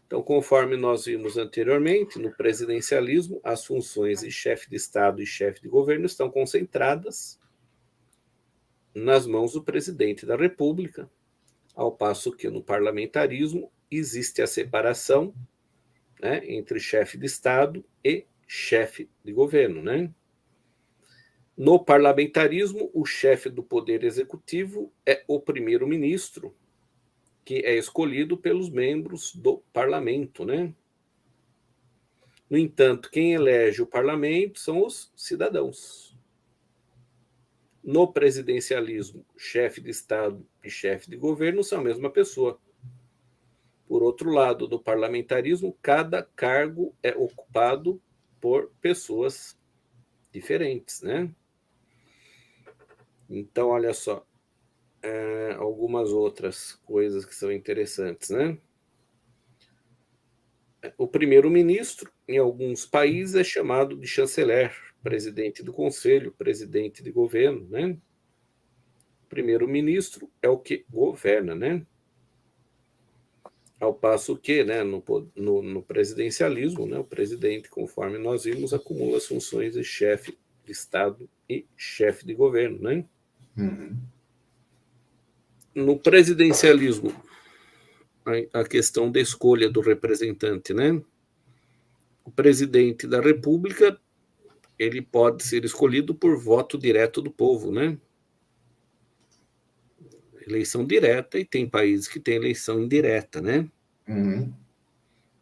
Então, conforme nós vimos anteriormente, no presidencialismo, as funções de chefe de Estado e chefe de governo estão concentradas nas mãos do presidente da República, ao passo que no parlamentarismo existe a separação, né, entre chefe de Estado e chefe de governo, né? No parlamentarismo, o chefe do poder executivo é o primeiro-ministro, que é escolhido pelos membros do parlamento, né? No entanto, quem elege o parlamento são os cidadãos. No presidencialismo, chefe de Estado e chefe de governo são a mesma pessoa. Por outro lado, no parlamentarismo, cada cargo é ocupado por pessoas diferentes, né? Então, olha só, algumas outras coisas que são interessantes, né? O primeiro-ministro, em alguns países, é chamado de chanceler, presidente do conselho, presidente de governo, né? O primeiro-ministro é o que governa, né? Ao passo que, né, no presidencialismo, né, o presidente, conforme nós vimos, acumula as funções de chefe de Estado e chefe de governo, né? No presidencialismo, a questão da escolha do representante, né? O presidente da República, ele pode ser escolhido por voto direto do povo, né? Eleição direta, e tem países que têm eleição indireta, né?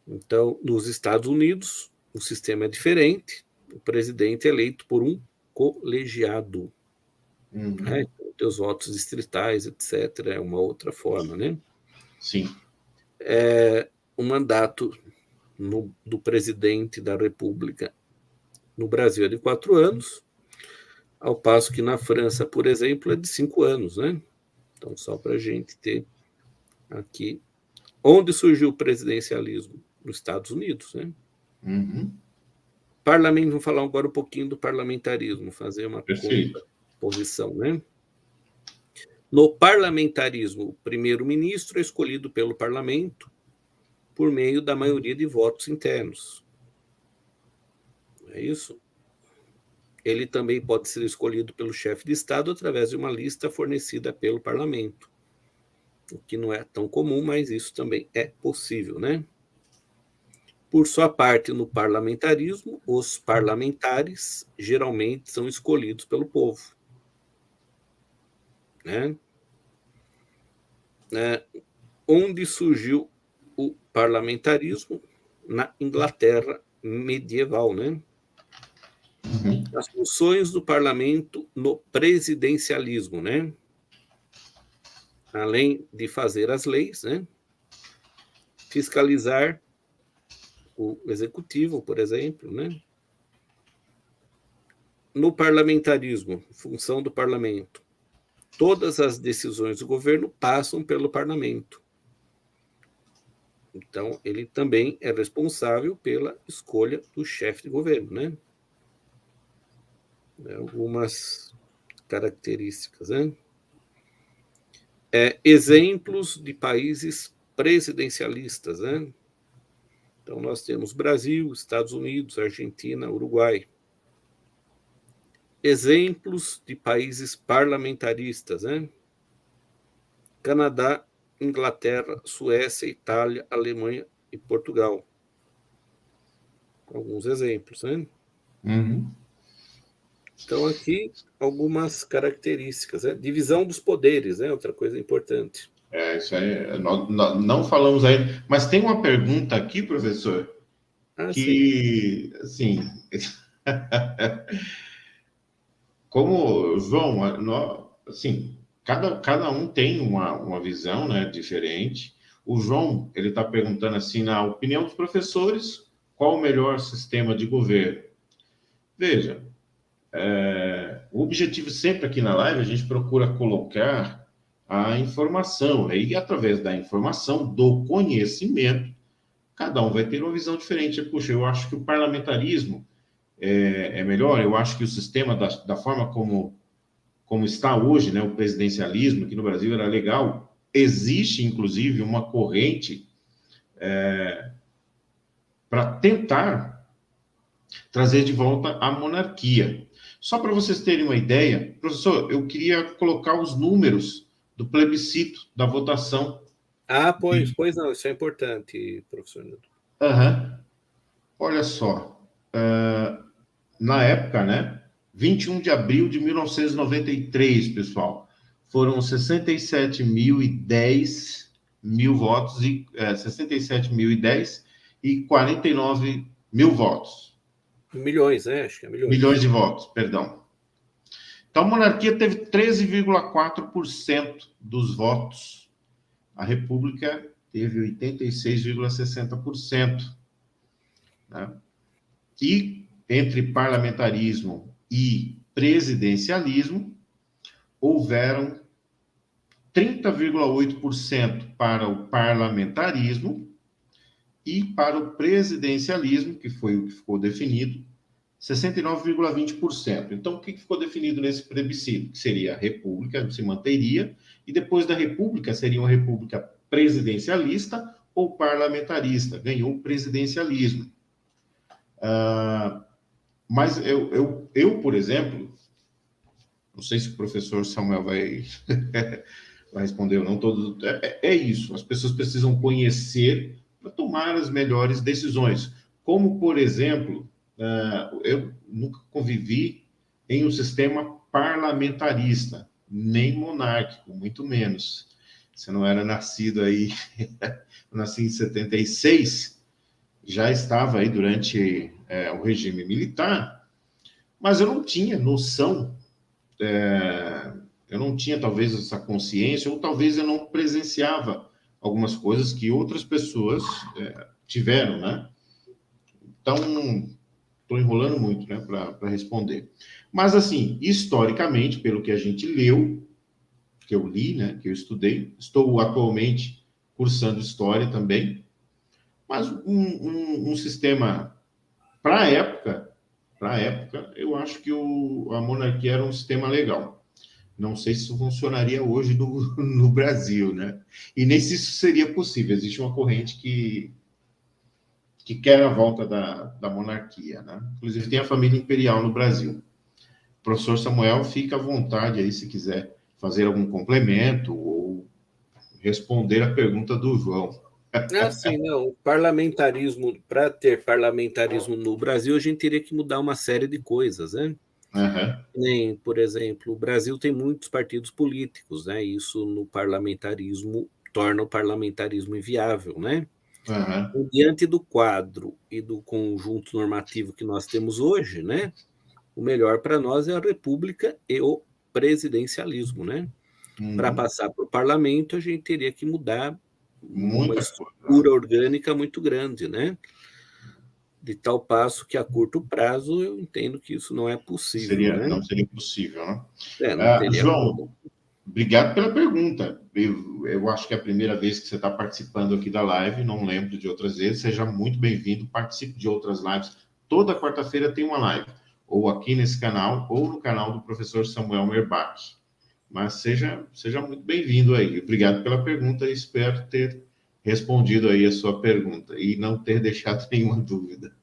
Então, nos Estados Unidos, o sistema é diferente. O presidente é eleito por um colegiado. Né? Tem os votos distritais, etc. É uma outra forma, né? Sim. O mandato do presidente da República no Brasil é de 4 anos, ao passo que na França, por exemplo, é de 5 anos, né? Então, só para a gente ter aqui. Onde surgiu o presidencialismo? Nos Estados Unidos, né? Parlamento, vamos falar agora um pouquinho do parlamentarismo, fazer uma posição, né? No parlamentarismo, o primeiro-ministro é escolhido pelo parlamento por meio da maioria de votos internos. É isso? Ele também pode ser escolhido pelo chefe de Estado através de uma lista fornecida pelo parlamento, o que não é tão comum, mas isso também é possível, né? Por sua parte, no parlamentarismo, os parlamentares geralmente são escolhidos pelo povo, né? Onde surgiu o parlamentarismo? Na Inglaterra medieval, né? As funções do parlamento no presidencialismo, né? além de fazer as leis, né, fiscalizar o executivo, por exemplo, né? No parlamentarismo, função do parlamento, todas as decisões do governo passam pelo parlamento. Então, ele também é responsável pela escolha do chefe de governo, né? Algumas características, né? Exemplos de países presidencialistas, né? Então, nós temos Brasil, Estados Unidos, Argentina, Uruguai. Exemplos de países parlamentaristas, né? Canadá, Inglaterra, Suécia, Itália, Alemanha e Portugal. Alguns exemplos, né? Uhum. Então, aqui, algumas características, né? Divisão dos poderes, né? Outra coisa importante. Isso aí, nós não falamos ainda, mas tem uma pergunta aqui, professor, que, assim, como, João, assim, cada um tem uma visão, né, diferente. O João, ele está perguntando, assim, na opinião dos professores, qual o melhor sistema de governo? Veja, o objetivo sempre aqui na live, a gente procura colocar a informação, né? E através da informação, do conhecimento, cada um vai ter uma visão diferente. Puxa, eu acho que o parlamentarismo é melhor, eu acho que o sistema, da forma como está hoje, né, o presidencialismo aqui no Brasil era legal. Existe, inclusive, uma corrente para tentar trazer de volta a monarquia. Só para vocês terem uma ideia, professor, eu queria colocar os números do plebiscito, da votação. Pois não, isso é importante, professor Nilton. Olha só, na época, né, 21 de abril de 1993, pessoal, foram 67.010 mil votos, 67.010 e 49 mil votos. Milhões, né? Acho que é milhões. Milhões de votos, perdão. Então, a monarquia teve 13,4% dos votos. A república teve 86,60%. Né? E entre parlamentarismo e presidencialismo, houveram 30,8% para o parlamentarismo e para o presidencialismo, que foi o que ficou definido, 69,20%. Então, o que ficou definido nesse plebiscito? Que seria a república, se manteria, e depois da república seria uma república presidencialista ou parlamentarista. Ganhou o presidencialismo. Mas eu, por exemplo, não sei se o professor Samuel vai responder ou não, é isso, as pessoas precisam conhecer para tomar as melhores decisões. Como, por exemplo, eu nunca convivi em um sistema parlamentarista, nem monárquico, muito menos. Você não era nascido aí, eu nasci em 76, já estava aí durante o regime militar, mas eu não tinha noção, eu não tinha talvez essa consciência, ou talvez eu não presenciava algumas coisas que outras pessoas tiveram, né? Então, estou enrolando muito, né, para responder. Mas, assim, historicamente, pelo que a gente leu, que eu li, né, que eu estudei, estou atualmente cursando História também, mas um sistema, para a época, eu acho que a monarquia era um sistema legal. Não sei se isso funcionaria hoje no Brasil, né? E nem se isso seria possível. Existe uma corrente que quer a volta da monarquia, né? Inclusive, tem a família imperial no Brasil. O professor Samuel, fica à vontade aí, se quiser fazer algum complemento ou responder a pergunta do João. Sim, não. Parlamentarismo, para ter parlamentarismo no Brasil, a gente teria que mudar uma série de coisas, né? Nem, por exemplo, o Brasil tem muitos partidos políticos, né? Isso no parlamentarismo torna o parlamentarismo inviável, né? Diante do quadro e do conjunto normativo que nós temos hoje, né? O melhor para nós é a república e o presidencialismo, né? Para passar para o parlamento, a gente teria que mudar uma Muita coisa. estrutura orgânica muito grande, né? De tal passo que a curto prazo eu entendo que isso não é possível, né? Não seria possível, né? Não teria João, como. obrigado pela pergunta. Eu acho que é a primeira vez que você está participando aqui da live, não lembro de outras vezes. Seja muito bem-vindo, participe de outras lives. Toda quarta-feira tem uma live, ou aqui nesse canal, ou no canal do professor Samuel Merbach. Mas seja muito bem-vindo aí. Obrigado pela pergunta e espero ter respondido aí a sua pergunta e não ter deixado nenhuma dúvida.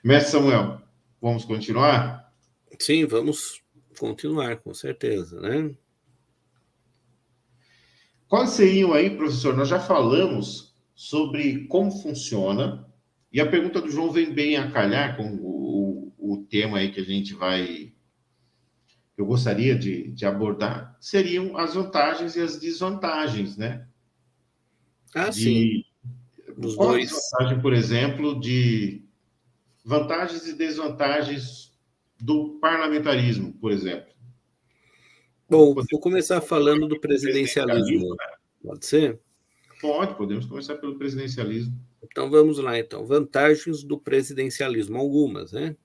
Mestre Samuel, vamos continuar? Sim, vamos continuar, com certeza, né? Quais seriam aí, professor? Nós já falamos sobre como funciona, e a pergunta do João vem bem a calhar com o tema aí que a gente vai, eu gostaria de abordar, seriam as vantagens e as desvantagens, né? Sim, os Qual a dois. desvantagem, por exemplo, de vantagens e desvantagens do parlamentarismo, por exemplo? Bom, Podemos vou começar começar falando do pelo presidencialismo, presidencialismo, né? pode ser? Podemos começar pelo presidencialismo. Então vamos lá, então. Vantagens do presidencialismo, algumas, né?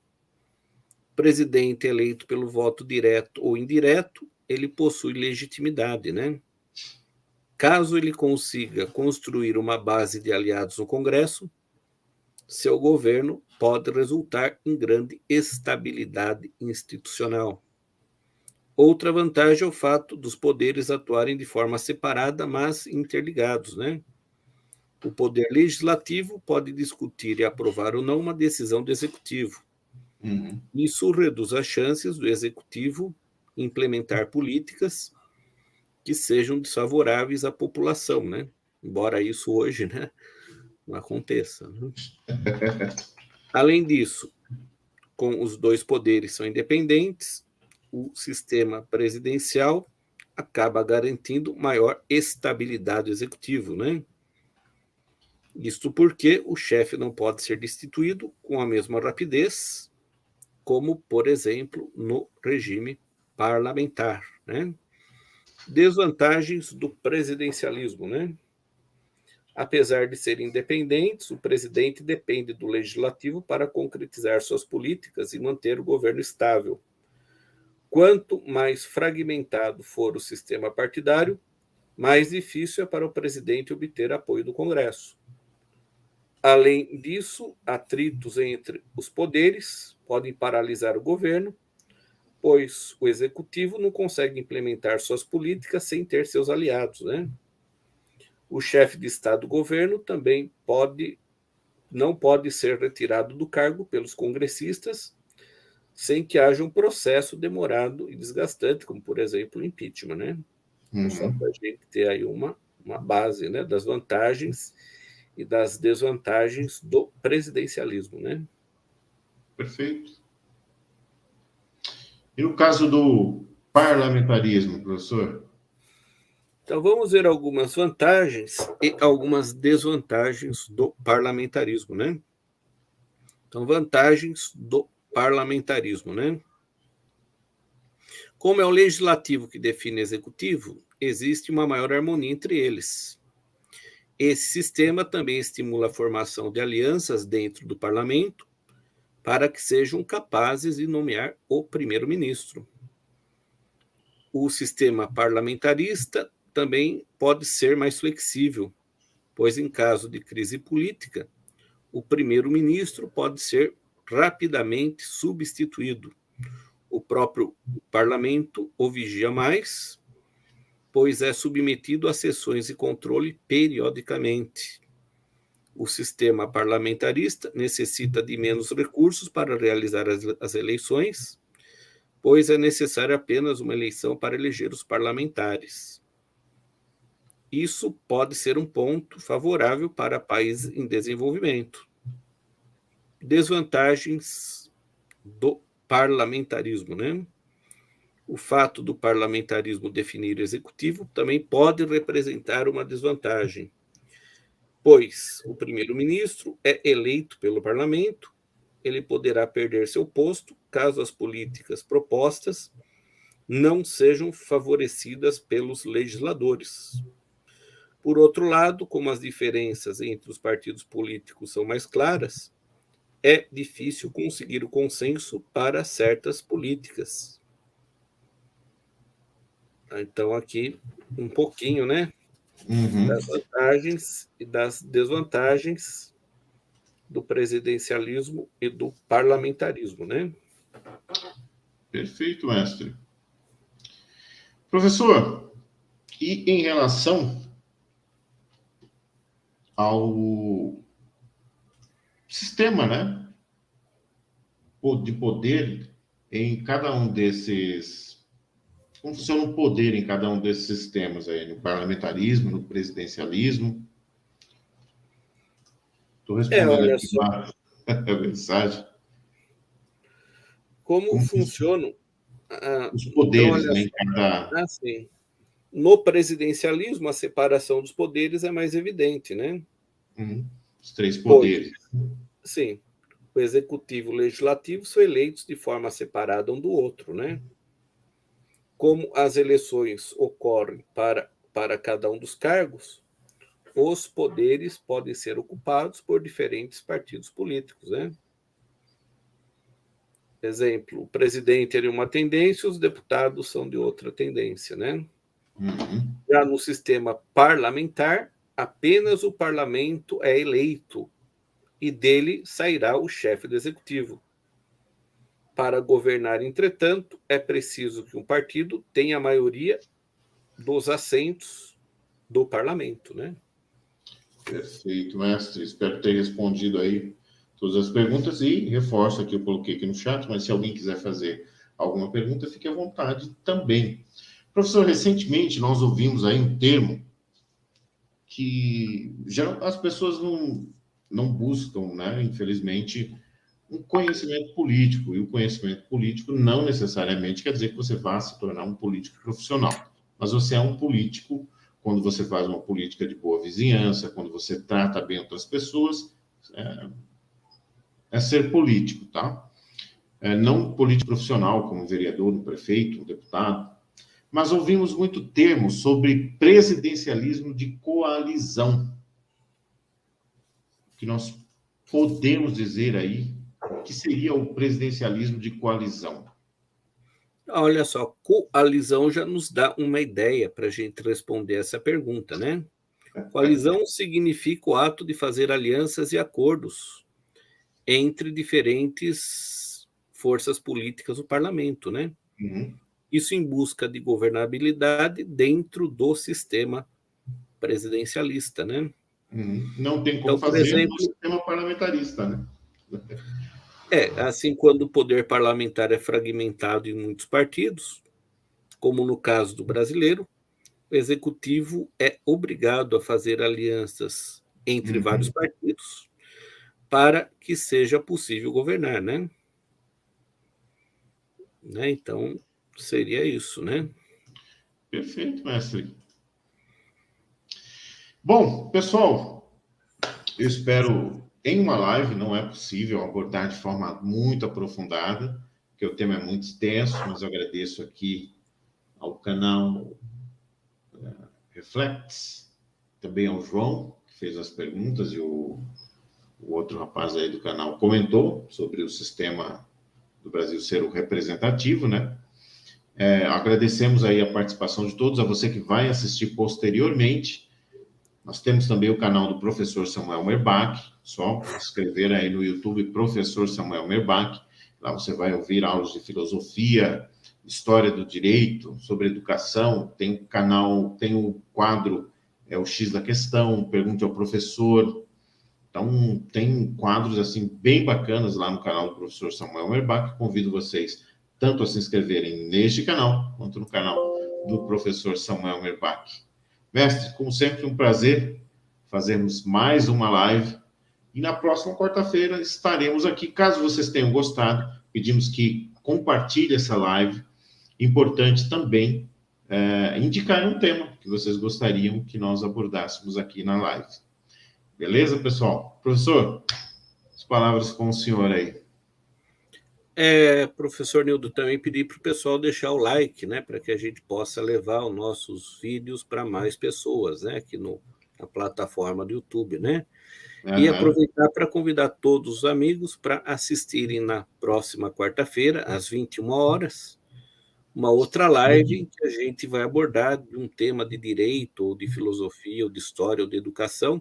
Presidente eleito pelo voto direto ou indireto, ele possui legitimidade, né? Caso ele consiga construir uma base de aliados no Congresso, seu governo pode resultar em grande estabilidade institucional. Outra vantagem é o fato dos poderes atuarem de forma separada, mas interligados, né? O poder legislativo pode discutir e aprovar ou não uma decisão do executivo. Uhum. Isso reduz as chances do executivo implementar políticas que sejam desfavoráveis à população, né? Embora isso hoje, né, não aconteça. Né? Além disso, com os dois poderes são independentes, o sistema presidencial acaba garantindo maior estabilidade do executivo, né? Isto porque o chefe não pode ser destituído com a mesma rapidez, como, por exemplo, no regime parlamentar, né? Desvantagens do presidencialismo, né? Apesar de serem independentes, o presidente depende do legislativo para concretizar suas políticas e manter o governo estável. Quanto mais fragmentado for o sistema partidário, mais difícil é para o presidente obter apoio do Congresso. Além disso, atritos entre os poderes podem paralisar o governo, pois o executivo não consegue implementar suas políticas sem ter seus aliados, né? O chefe de Estado-governo também não pode ser retirado do cargo pelos congressistas sem que haja um processo demorado e desgastante, como, por exemplo, o impeachment, né? Então, só para a gente ter aí uma base, né, das vantagens e das desvantagens do presidencialismo, né? Perfeito. E no caso do parlamentarismo, professor? Então, vamos ver algumas vantagens e algumas desvantagens do parlamentarismo, né? Então, vantagens do parlamentarismo, né? Como é o legislativo que define o executivo, existe uma maior harmonia entre eles. Esse sistema também estimula a formação de alianças dentro do parlamento para que sejam capazes de nomear o primeiro-ministro. O sistema parlamentarista também pode ser mais flexível, pois, em caso de crise política, o primeiro-ministro pode ser rapidamente substituído. O próprio parlamento o vigia mais, pois é submetido a sessões de controle periodicamente. O sistema parlamentarista necessita de menos recursos para realizar as eleições, pois é necessária apenas uma eleição para eleger os parlamentares. Isso pode ser um ponto favorável para países em desenvolvimento. Desvantagens do parlamentarismo, né? O fato do parlamentarismo definir o executivo também pode representar uma desvantagem, pois o primeiro-ministro é eleito pelo parlamento, ele poderá perder seu posto caso as políticas propostas não sejam favorecidas pelos legisladores. Por outro lado, como as diferenças entre os partidos políticos são mais claras, é difícil conseguir o consenso para certas políticas. Então, aqui, um pouquinho, né, das vantagens e das desvantagens do presidencialismo e do parlamentarismo, né? Perfeito, mestre. Professor, e em relação ao sistema, né, de poder em cada um desses, como funciona o poder em cada um desses sistemas aí, no parlamentarismo, no presidencialismo? Estou respondendo Olha aqui só, a mensagem. como funcionam Os então, poderes, olha né, só, em cada... assim, no presidencialismo, a separação dos poderes é mais evidente, né? Os três Pois, poderes. sim, o executivo e o legislativo são eleitos de forma separada um do outro, né? Como as eleições ocorrem para cada um dos cargos, os poderes podem ser ocupados por diferentes partidos políticos, né? Exemplo, o presidente é de uma tendência, os deputados são de outra tendência, né? Já no sistema parlamentar, apenas o parlamento é eleito e dele sairá o chefe do executivo. Para governar, entretanto, é preciso que um partido tenha a maioria dos assentos do parlamento, né? Perfeito, mestre. Espero ter respondido aí todas as perguntas e reforço aqui, eu coloquei aqui no chat, mas se alguém quiser fazer alguma pergunta, fique à vontade também. Professor, recentemente nós ouvimos aí um termo que as pessoas não buscam, né, infelizmente, um conhecimento político, e o conhecimento político não necessariamente quer dizer que você vá se tornar um político profissional, mas você é um político quando você faz uma política de boa vizinhança, quando você trata bem outras pessoas, é ser político, tá? Não político profissional, como vereador, um prefeito, um deputado, mas ouvimos muito termo sobre presidencialismo de coalizão, que nós podemos dizer aí que seria o presidencialismo de coalizão. Olha só, coalizão já nos dá uma ideia para a gente responder essa pergunta, né? Coalizão significa o ato de fazer alianças e acordos entre diferentes forças políticas do parlamento, né? Isso em busca de governabilidade dentro do sistema presidencialista, né? Não tem como Então, por fazer no exemplo, sistema parlamentarista, né? assim, quando o poder parlamentar é fragmentado em muitos partidos, como no caso do brasileiro, o executivo é obrigado a fazer alianças entre vários partidos para que seja possível governar, né? Então, seria isso, né? Perfeito, mestre. Bom, pessoal, eu espero em uma live, não é possível abordar de forma muito aprofundada, porque o tema é muito extenso, mas eu agradeço aqui ao canal Reflex, também ao João, que fez as perguntas, e o outro rapaz aí do canal comentou sobre o sistema do Brasil ser o representativo, né? Agradecemos aí a participação de todos, a você que vai assistir posteriormente. Nós temos também o canal do professor Samuel Merbach, só escrever aí no YouTube, professor Samuel Merbach. Lá você vai ouvir aulas de filosofia, história do direito, sobre educação. Tem o canal, tem o quadro, o X da Questão, Pergunte ao Professor. Então, tem quadros, assim, bem bacanas lá no canal do professor Samuel Merbach. Convido vocês tanto a se inscreverem neste canal, quanto no canal do professor Samuel Merbach. Mestre, como sempre, um prazer fazermos mais uma live. E na próxima quarta-feira estaremos aqui. Caso vocês tenham gostado, pedimos que compartilhem essa live. Importante também indicar um tema que vocês gostariam que nós abordássemos aqui na live. Beleza, pessoal? Professor, as palavras com o senhor aí. Professor Nildo, também pedi para o pessoal deixar o like, né, para que a gente possa levar os nossos vídeos para mais pessoas, né, aqui na plataforma do YouTube, né? E aproveitar para convidar todos os amigos para assistirem na próxima quarta-feira, às 21 horas, uma outra live em que a gente vai abordar um tema de direito, ou de filosofia, ou de história, ou de educação,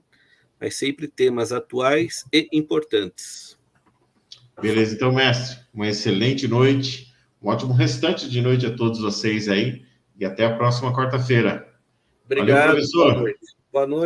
mas sempre temas atuais e importantes. Beleza, então, mestre, uma excelente noite, um ótimo restante de noite a todos vocês aí, e até a próxima quarta-feira. Obrigado, Valeu, professor. boa noite. Boa noite.